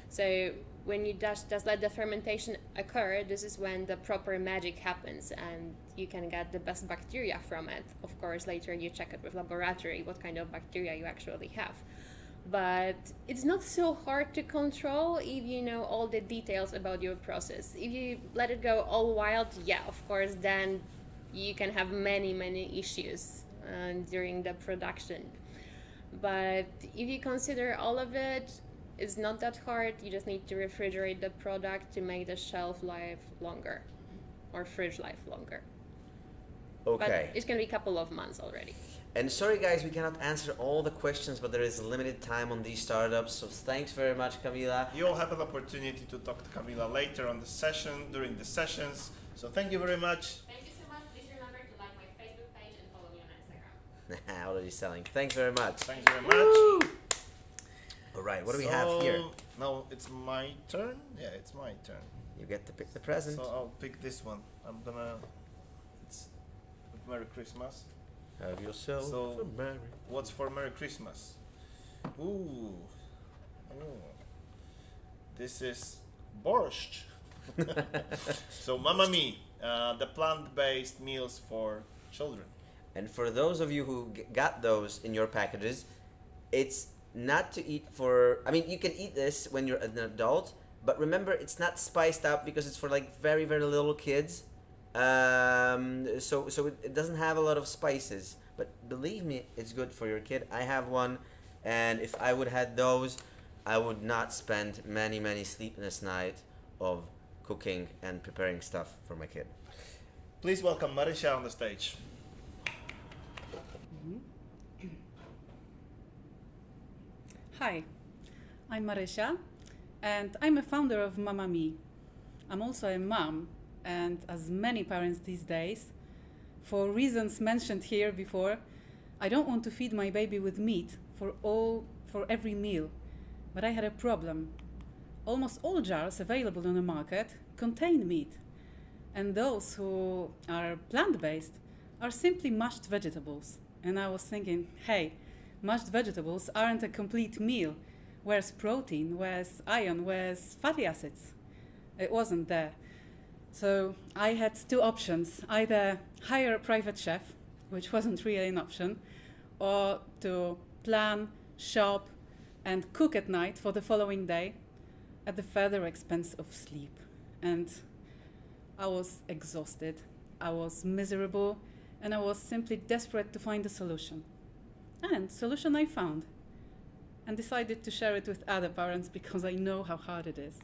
So when you just let the fermentation occur, this is when the proper magic happens and you can get the best bacteria from it. Of course, later you check it with laboratory what kind of bacteria you actually have. But it's not so hard to control if you know all the details about your process. If you let it go all wild, yeah, of course, then you can have many issues during the production. But if you consider all of it, it's not that hard. You just need to refrigerate the product to make the shelf life longer or fridge life longer. Okay. But it's going to be a couple of months already. And sorry guys, we cannot answer all the questions, but there is limited time on these startups. So thanks very much, Camila. You'll have an opportunity to talk to Camila later on the session, during the sessions. So thank you very much. Thank you so much. Please remember to like my Facebook page and follow me on Instagram. Already selling. Thanks very much. Thanks very much. All right, what do we have here? Now it's my turn. Yeah, it's my turn. You get to pick the present. So I'll pick this one. It's Merry Christmas. Have yourself So, a merry. What's for Merry Christmas? Ooh. Oh. This is borscht. So, Mamma Mia, the plant-based meals for children. And for those of you who got those in your packages, it's not to eat for... I mean, you can eat this when you're an adult, but remember, it's not spiced up because it's for like very little kids. So it doesn't have a lot of spices, but believe me, it's good for your kid. I have one, and if I would had those, I would not spend many sleepless nights of cooking and preparing stuff for my kid. Please welcome Marysia on the stage. Hi, I'm Marysia, and I'm a founder of Mamma Mia. I'm also a mom, and as many parents these days, for reasons mentioned here before, I don't want to feed my baby with meat for every meal. But I had a problem. Almost all jars available on the market contain meat, and those who are plant-based are simply mashed vegetables. And I was thinking, hey, mashed vegetables aren't a complete meal. Where's protein? Where's iron? Where's fatty acids? It wasn't there. So I had 2 options, either hire a private chef, which wasn't really an option, or to plan, shop, and cook at night for the following day at the further expense of sleep. And I was exhausted, I was miserable, and I was simply desperate to find a solution. And solution I found, and decided to share it with other parents because I know how hard it is.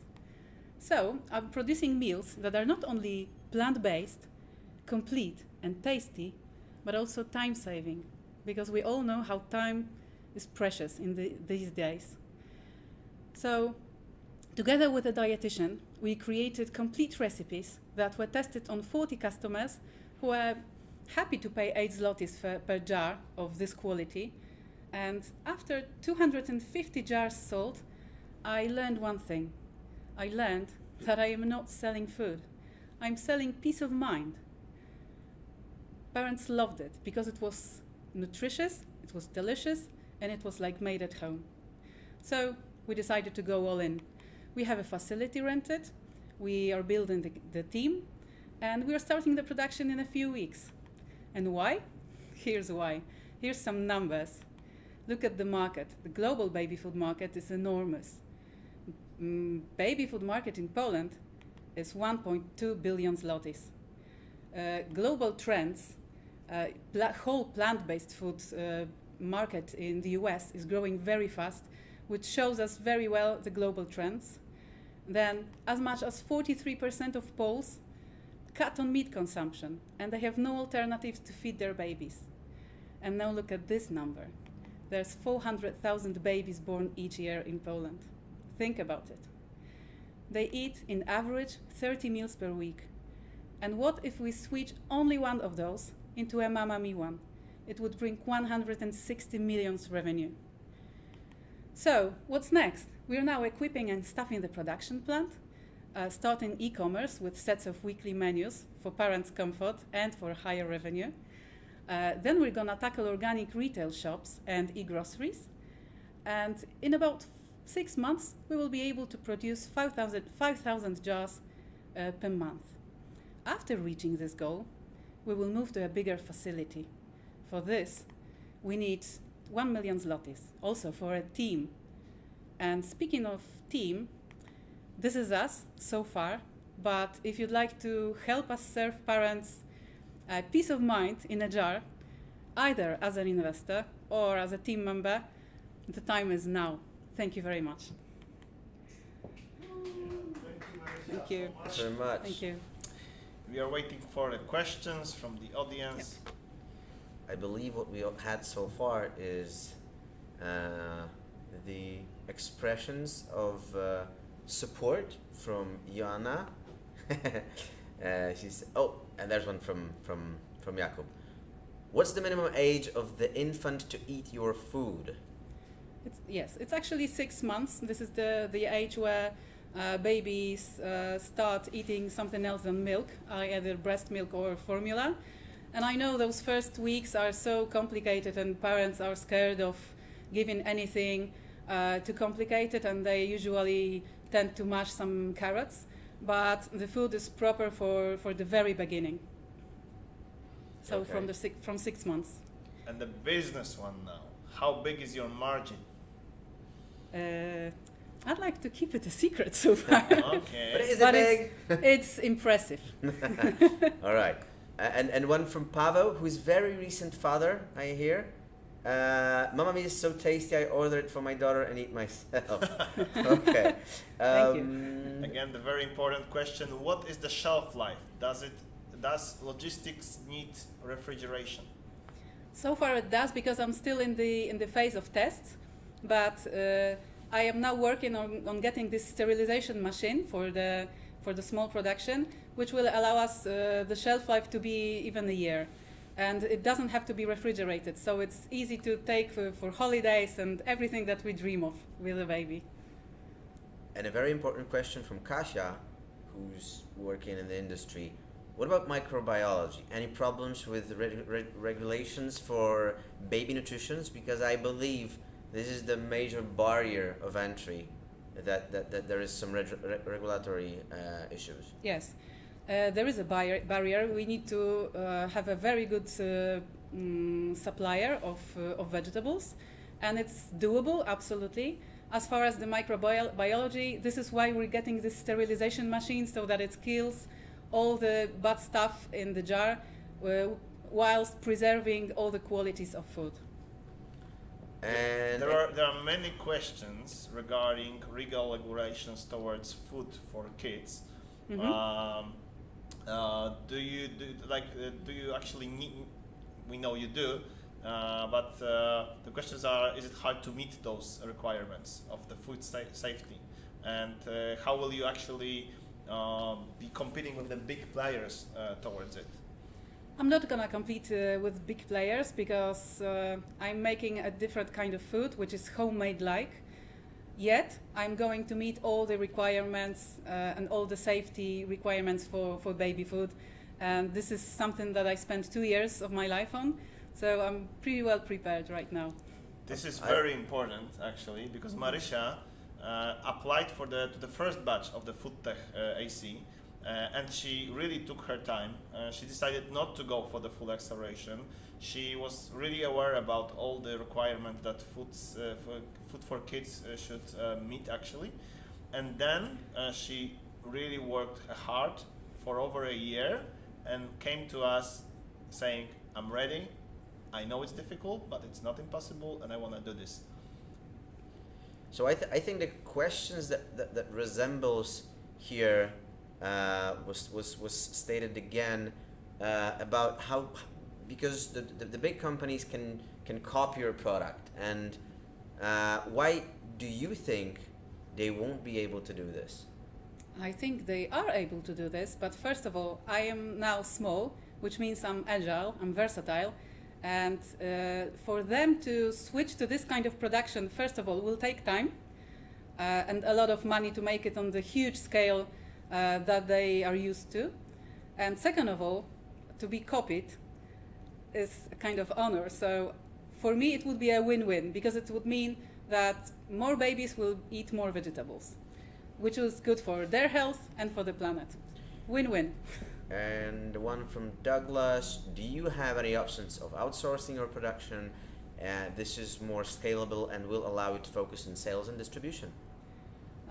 So I'm producing meals that are not only plant-based, complete and tasty, but also time-saving, because we all know how time is precious in these days. So together with a dietitian, we created complete recipes that were tested on 40 customers who were happy to pay 8 zlotys per jar of this quality. And after 250 jars sold, I learned one thing. I learned that I am not selling food. I'm selling peace of mind. Parents loved it because it was nutritious, it was delicious, and it was like made at home. So we decided to go all in. We have a facility rented, we are building the team, and we are starting the production in a few weeks. And why? Here's why. Here's some numbers. Look at the market. The global baby food market is enormous. Baby food market in Poland is 1.2 billion zlotys. Global trends, whole plant-based food market in the US is growing very fast, which shows us very well the global trends. Then as much as 43% of Poles cut on meat consumption, and they have no alternatives to feed their babies. And now look at this number. There's 400,000 babies born each year in Poland. Think about it. They eat, in average, 30 meals per week. And what if we switch only one of those into a Mama Me one? It would bring 160 million revenue. So, what's next? We're now equipping and staffing the production plant, starting e-commerce with sets of weekly menus for parents' comfort and for higher revenue. Then we're gonna tackle organic retail shops and e-groceries. And in about 6 months, we will be able to produce 5,000 jars per month. After reaching this goal, we will move to a bigger facility. For this, we need 1 million zlotys, also for a team. And speaking of team, this is us so far, but if you'd like to help us serve parents peace of mind in a jar, either as an investor or as a team member, the time is now. Thank you very much. Thank you. Thanks very much. Thank you. We are waiting for the questions from the audience. Yep. I believe what we had so far is the expressions of support from Joanna. She's and there's one from Jakub. What's the minimum age of the infant to eat your food? It's actually 6 months. This is the age where babies start eating something else than milk, either breast milk or formula. And I know those first weeks are so complicated and parents are scared of giving anything too complicated, and they usually tend to mash some carrots. But the food is proper for the very beginning. So Okay. from 6 months. And the business one now. How big is your margin? I'd like to keep it a secret so far. Okay. But is it But big? It's impressive. All right. And one from Pavel, who's very recent father, I hear. Mamma Mia is so tasty, I order it for my daughter and eat myself. Okay. Thank you. Again, the very important question: what is the shelf life? Does logistics need refrigeration? So far it does, because I'm still in the phase of tests, but I am now working on getting this sterilization machine for the small production, which will allow us the shelf life to be even a year. And it doesn't have to be refrigerated, so it's easy to take for holidays and everything that we dream of with a baby. And a very important question from Kasia, who's working in the industry. What about microbiology? Any problems with regulations for baby nutrition? Because I believe this is the major barrier of entry, that there is some regulatory issues. Yes, there is a barrier. We need to have a very good supplier of vegetables, and it's doable, absolutely. As far as the microbiology, this is why we're getting this sterilization machine, so that it kills all the bad stuff in the jar whilst preserving all the qualities of food. And There are there are many questions regarding legal regulations towards food for kids. Do you actually need? We know you do, but the questions are: is it hard to meet those requirements of the food safety, and how will you actually be competing with the big players towards it? I'm not gonna compete with big players because I'm making a different kind of food, which is homemade-like. Yet, I'm going to meet all the requirements and all the safety requirements for baby food. And this is something that I spent 2 years of my life on, so I'm pretty well prepared right now. This is very important, actually, because Marysia applied for the first batch of the foodtechAC, and she really took her time. She decided not to go for the full acceleration. She was really aware about all the requirements that food for kids should meet, actually. And then she really worked hard for over a year and came to us saying, I'm ready, I know it's difficult, but it's not impossible, and I want to do this. So I think the questions that resembles here was stated again about how, because the big companies can copy your product, and why do you think they won't be able to do this? I think they are able to do this, but first of all, I am now small, which means I'm agile, I'm versatile, and for them to switch to this kind of production, first of all, will take time and a lot of money to make it on the huge scale that they are used to. And second of all, to be copied is a kind of honor. So for me, it would be a win-win, because it would mean that more babies will eat more vegetables, which is good for their health and for the planet. Win-win. And one from Douglas, do you have any options of outsourcing your production? This is more scalable and will allow you to focus on sales and distribution.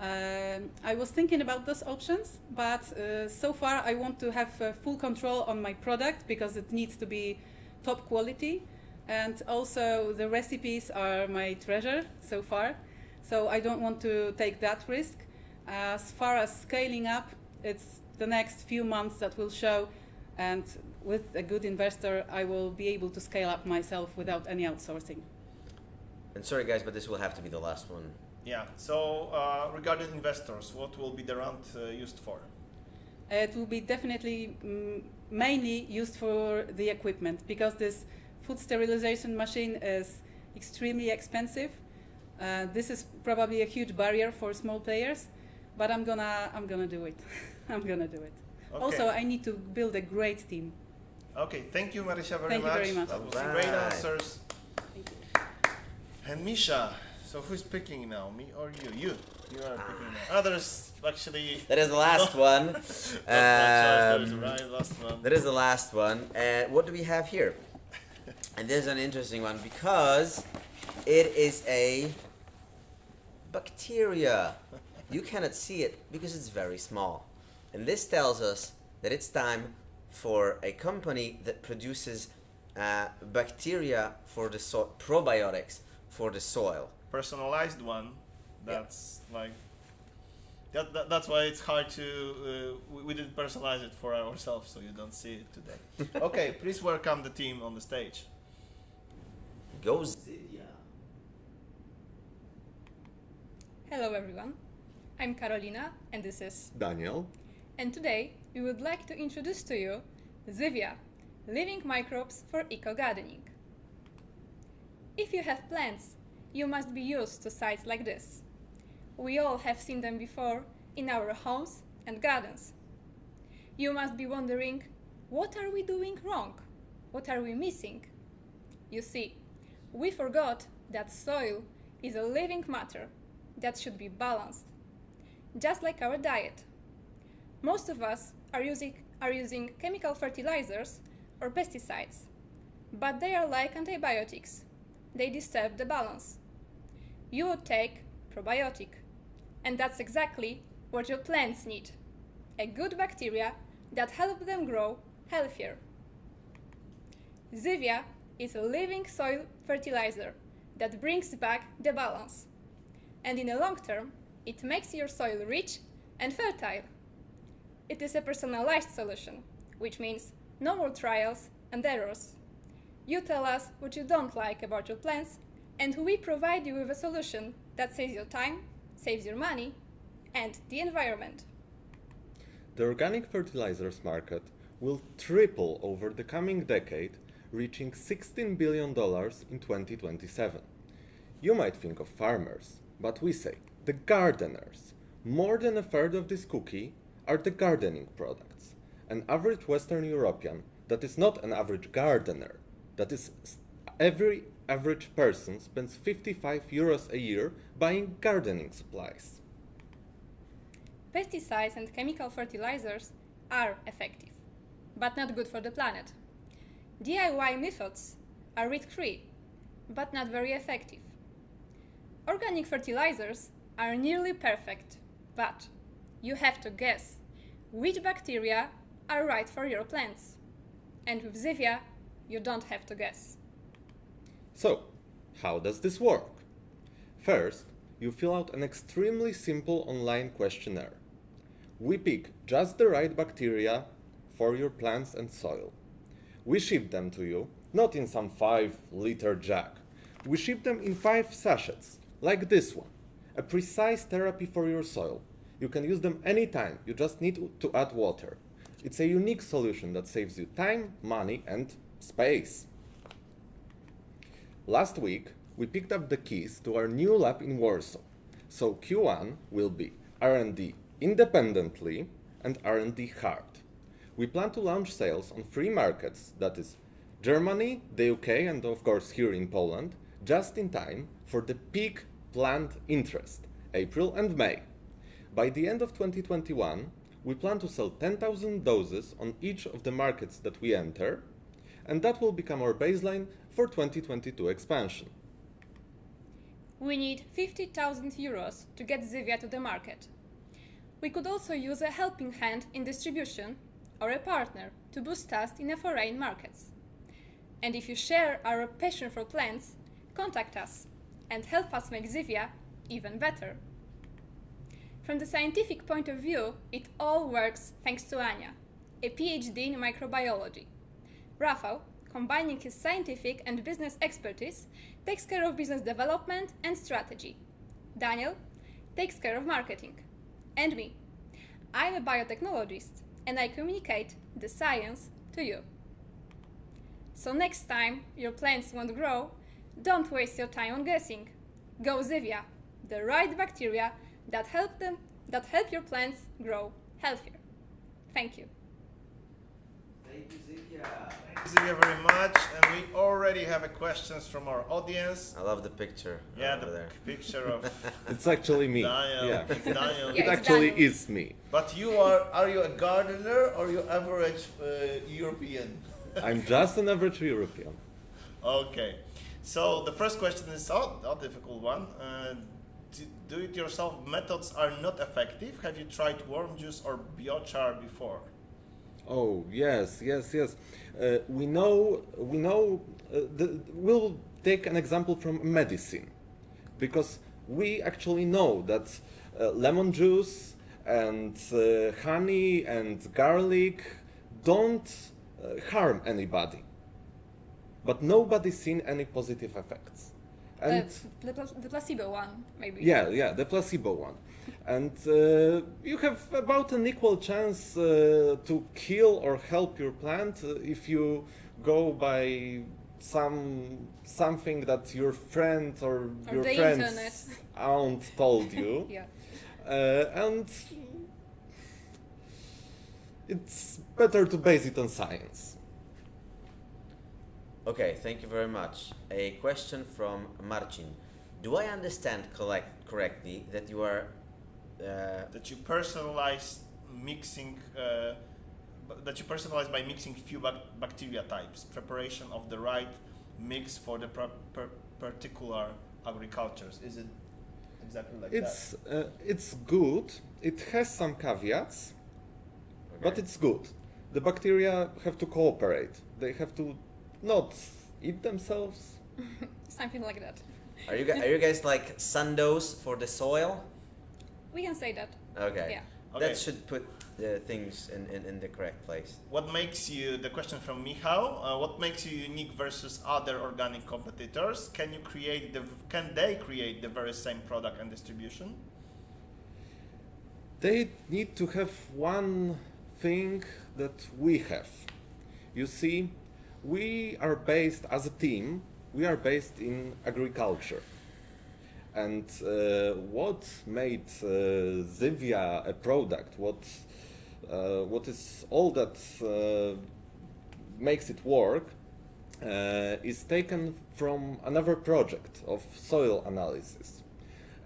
I was thinking about those options, but so far I want to have full control on my product because it needs to be top quality, and also the recipes are my treasure so far, so I don't want to take that risk. As far as scaling up, it's the next few months that will show, and with a good investor I will be able to scale up myself without any outsourcing. And sorry guys, but this will have to be the last one. Yeah, so regarding investors, what will be the round used for? It will be definitely mainly used for the equipment, because this food sterilization machine is extremely expensive. This is probably a huge barrier for small players, but I'm gonna do it. I'm gonna do it. Okay. Also, I need to build a great team. Okay, thank you, Marysia, Thank you very much. That was All great right. answers. Thank you. And Misha, so who's picking now, me or you? You are picking now. There's actually... That is the last one. Last one. That is the last one. And what do we have here? And this is an interesting one because it is a bacteria. You cannot see it because it's very small. And this tells us that it's time for a company that produces bacteria for the soil, probiotics for the soil. Personalized one. That's like... That's why it's hard to... we didn't personalize it for ourselves, so you don't see it today. Okay, please welcome the team on the stage. Go Zyvia. Hello everyone, I'm Carolina and this is Daniel. And today we would like to introduce to you Zyvia, living microbes for eco-gardening. If you have plants, you must be used to sites like this. We all have seen them before in our homes and gardens. You must be wondering, what are we doing wrong? What are we missing? You see, we forgot that soil is a living matter that should be balanced, just like our diet. Most of us are using chemical fertilizers or pesticides, but they are like antibiotics. They disturb the balance. You would take probiotic, and that's exactly what your plants need. A good bacteria that help them grow healthier. Zyvia is a living soil fertilizer that brings back the balance. And in the long term, it makes your soil rich and fertile. It is a personalized solution, which means no more trials and errors. You tell us what you don't like about your plants, and we provide you with a solution that saves your time, saves your money, and the environment. The organic fertilizers market will triple over the coming decade, reaching $16 billion in 2027. You might think of farmers, but we say the gardeners. More than a third of this cookie are the gardening products. An average Western European, that is not an average gardener, that is every average person spends 55 euros a year buying gardening supplies. Pesticides and chemical fertilizers are effective, but not good for the planet. DIY methods are risk-free, but not very effective. Organic fertilizers are nearly perfect, but you have to guess which bacteria are right for your plants. And with Zyvia, you don't have to guess. So, how does this work? First, you fill out an extremely simple online questionnaire. We pick just the right bacteria for your plants and soil. We ship them to you, not in some 5-liter jug. We ship them in 5 sachets, like this one. A precise therapy for your soil. You can use them anytime, you just need to add water. It's a unique solution that saves you time, money, and space. Last week, we picked up the keys to our new lab in Warsaw. So Q1 will be R&D independently and R&D hard. We plan to launch sales on 3 markets, that is Germany, the UK, and of course here in Poland, just in time for the peak plant interest, April and May. By the end of 2021, we plan to sell 10,000 doses on each of the markets that we enter, and that will become our baseline for 2022 expansion. We need 50,000 euros to get Zyvia to the market. We could also use a helping hand in distribution or a partner to boost us in foreign markets. And if you share our passion for plants, contact us and help us make Zyvia even better. From the scientific point of view, it all works thanks to Ania, a PhD in microbiology. Rafał, combining his scientific and business expertise, takes care of business development and strategy. Daniel takes care of marketing. And me. I'm a biotechnologist, and I communicate the science to you. So next time your plants won't grow, don't waste your time on guessing. Go Zyvia, the right bacteria that help your plants grow healthier. Thank you. Thank you, Zyvia. Thank you very much, and we already have questions from our audience. I love the picture. Yeah, over the there. picture of It's actually me. Daniel. Yeah. It's Daniel. It Yeah, it's actually Daniel. is me. But are you a gardener or you average European? I'm just an average European. Okay, so the first question is a difficult one. Do-it-yourself methods are not effective. Have you tried worm juice or biochar before? Oh yes. We know. We'll take an example from medicine, because we actually know that lemon juice and honey and garlic don't harm anybody, but nobody's seen any positive effects. And The placebo one, maybe. yeah, the placebo one. And you have about an equal chance to kill or help your plant if you go by something that your friend or your the friend's internet. aunt told you. Yeah. And it's better to base it on science. Okay, thank you very much. A question from Marcin. Do I understand correctly that you are That you personalize mixing. That you personalize by mixing few bacteria types, preparation of the right mix for the particular agricultures. Is it exactly like that? It's good. It has some caveats, but Okay. it's good. The bacteria have to cooperate. They have to not eat themselves. Something like that. Are you guys like sundos for the soil? We can say that. Okay. Yeah. Okay. That should put the things in the correct place. What makes you, the question from Michał, what makes you unique versus other organic competitors? Can they create the very same product and distribution? They need to have one thing that we have. You see, we are based as a team, we are based in agriculture. And what made Zyvia a product, what is all that makes it work, is taken from another project of soil analysis.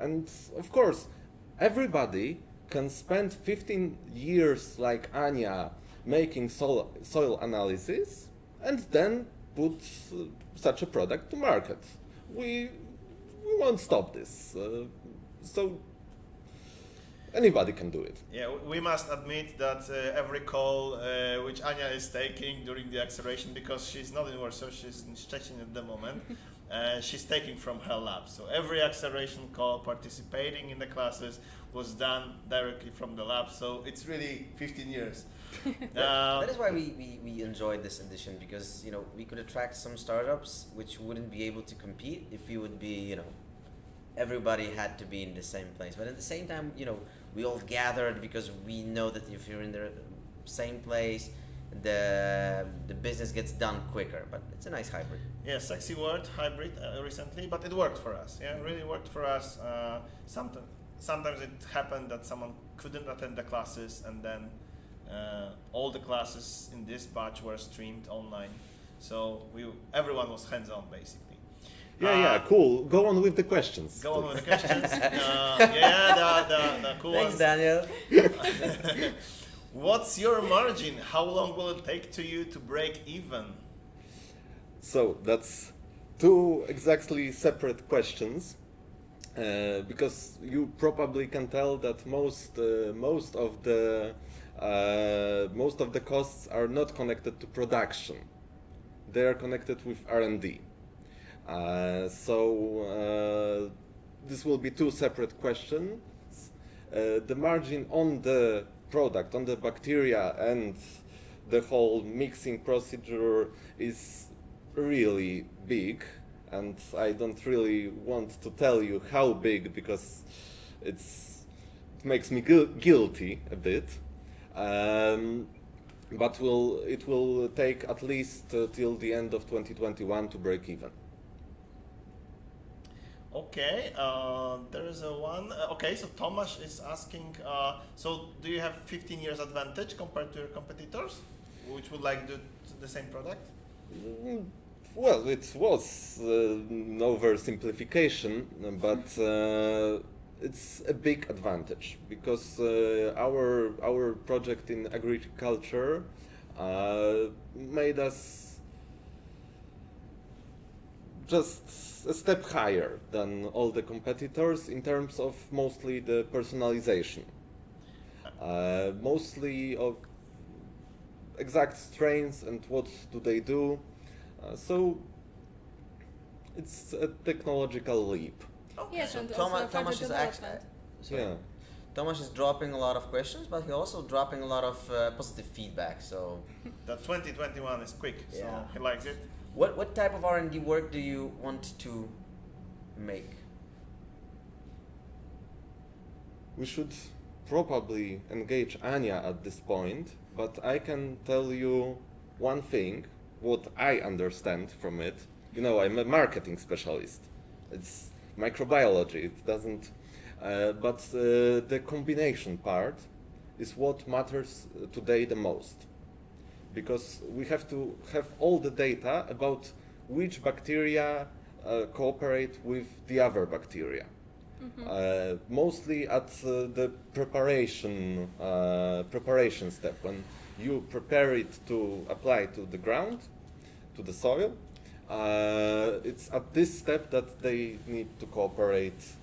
And of course, everybody can spend 15 years like Ania making soil analysis and then put such a product to market. We won't stop this. So anybody can do it. Yeah, we must admit that every call which Ania is taking during the acceleration, because she's not in Warsaw, she's in Szczecin at the moment, she's taking from her lab. So every acceleration call participating in the classes was done directly from the lab. So it's really 15 years. That is why we enjoyed this edition, because we could attract some startups which wouldn't be able to compete if we would be everybody had to be in the same place. But at the same time, we all gathered because we know that if you're in the same place, the business gets done quicker. But it's a nice hybrid. Yeah, sexy word, hybrid, recently, but it worked for us. Yeah, it really worked for us. Sometimes it happened that someone couldn't attend the classes, and then all the classes in this batch were streamed online. So everyone was hands-on, basically. Yeah, cool. Go on with the questions. Go on with the questions. The cool Thanks, ones. Daniel. What's your margin? How long will it take you to break even? So that's two exactly separate questions, because you probably can tell that most of the costs are not connected to production. They are connected with R&D. So this will be two separate questions. The margin on the product, on the bacteria and the whole mixing procedure is really big, and I don't really want to tell you how big, because it makes me guilty a bit. But it will take at least till the end of 2021 to break even. Okay, there is a one. Okay, so Tomasz is asking, so do you have 15 years advantage compared to your competitors, which would like do the same product? Well, it was an oversimplification, but it's a big advantage, because our project in agriculture made us just a step higher than all the competitors in terms of mostly the personalization, mostly of exact strains and what do they do. So it's a technological leap. Okay. Yes, So and also Tomasz further is development. Yeah. Tomasz is dropping a lot of questions, but he's also dropping a lot of positive feedback. So The 2021 is quick, so Yeah. he likes it. what type of R&D work do you want to make? We should probably engage Ania at this point, but I can tell you one thing, what I understand from it. I'm a marketing specialist. It's microbiology, it doesn't... but the combination part is what matters today the most. Because we have to have all the data about which bacteria cooperate with the other bacteria. Mostly at the preparation step, when you prepare it to apply to the ground, to the soil. It's at this step that they need to cooperate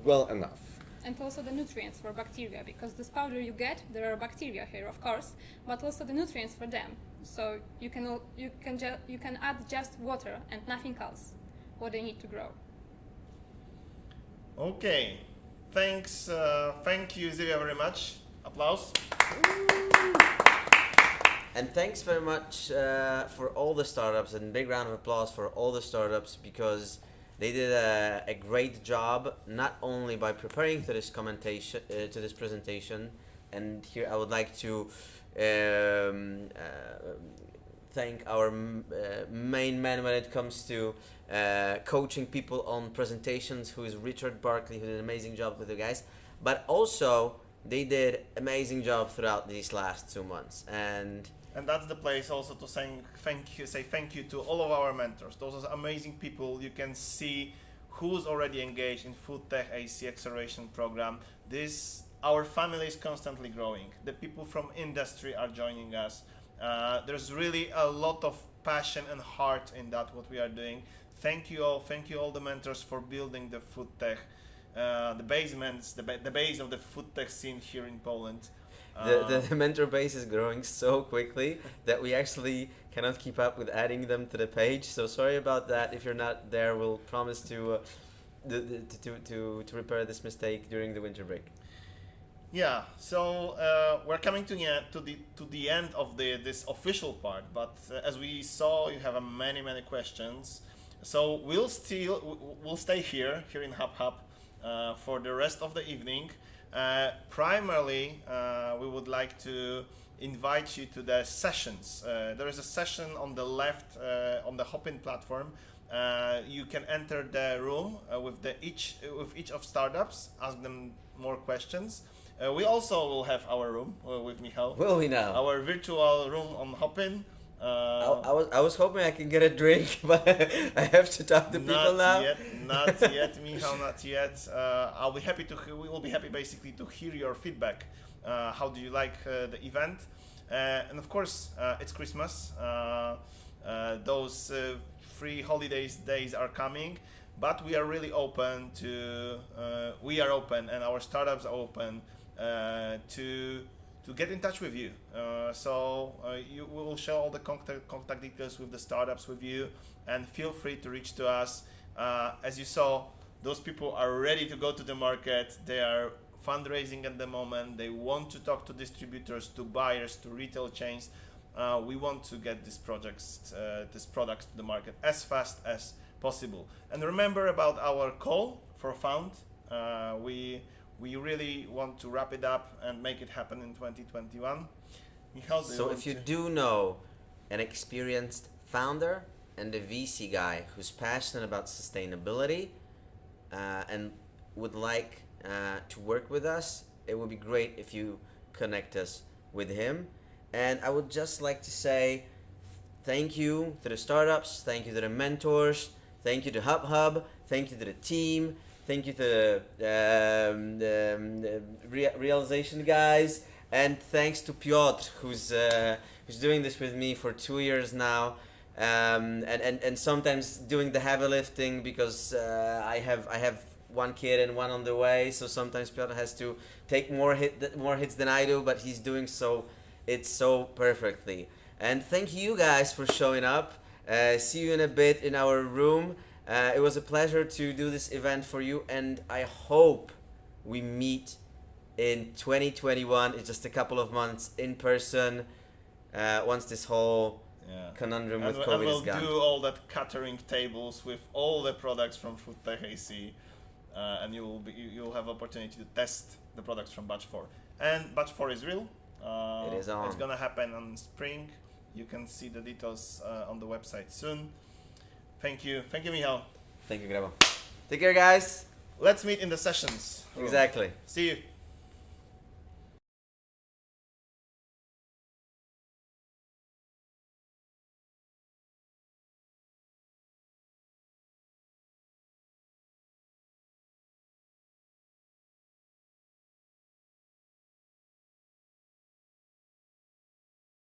well enough. And also the nutrients for bacteria, because this powder you get, there are bacteria here, of course, but also the nutrients for them. So you can add just water and nothing else, what they need to grow. Okay, thanks. Thank you, Zyvia, very much. Applause. And thanks very much for all the startups, and big round of applause for all the startups, because they did a great job, not only by preparing to this commentation, to this presentation. And here I would like to thank our main man when it comes to coaching people on presentations, who is Richard Barkley, who did an amazing job with you guys. But also, they did amazing job throughout these last 2 months. And that's the place also to say thank you to all of our mentors. Those are amazing people. You can see who's already engaged in foodtechAC acceleration program. Our family is constantly growing. The people from industry are joining us. There's really a lot of passion and heart in that what we are doing. Thank you all the mentors for building the foodtech, the base of the foodtech scene here in Poland. The mentor base is growing so quickly that we actually cannot keep up with adding them to the page. So sorry about that. If you're not there, we'll promise to repair this mistake during the winter break. Yeah. So we're coming to the end of this official part. But as we saw, you have many questions. So we'll stay here in Hub for the rest of the evening. Primarily, we would like to invite you to the sessions. There is a session on the left on the Hopin platform. You can enter the room with each of startups, ask them more questions. We also will have our room with Michał. Will we now? Our virtual room on Hopin. I was hoping I could get a drink, but I have to talk to people now. Not yet, Michał, not yet. We will be happy basically to hear your feedback. How do you like the event? And of course, it's Christmas. Those free days are coming, but we are really open and our startups are open to get in touch with you. We will share all the contact details with the startups with you, and feel free to reach to us. As you saw, those people are ready to go to the market. They are fundraising at the moment. They want to talk to distributors, to buyers, to retail chains. We want to get these products to the market as fast as possible. And remember about our call for Found. We really want to wrap it up and make it happen in 2021. Michał, so if you do know an experienced founder and a VC guy who's passionate about sustainability and would like to work with us, it would be great if you connect us with him. And I would just like to say thank you to the startups, thank you to the mentors, thank you to Hub, thank you to the team, thank you to the realization guys, and thanks to Piotr, who's doing this with me for 2 years now, and sometimes doing the heavy lifting, because I have one kid and one on the way, so sometimes Piotr has to take more hits than I do, but he's doing so perfectly. And thank you guys for showing up. See you in a bit in our room. It was a pleasure to do this event for you, and I hope we meet in 2021. It's just a couple of months in person once this whole conundrum with COVID is gone. And we'll do all that catering tables with all the products from foodtechAC, and you'll have opportunity to test the products from batch 4. And batch 4 is real. It is on. It's gonna happen in spring. You can see the details on the website soon. Thank you, Michał. Thank you, Grabo. Take care, guys. Let's meet in the sessions. Exactly. See you.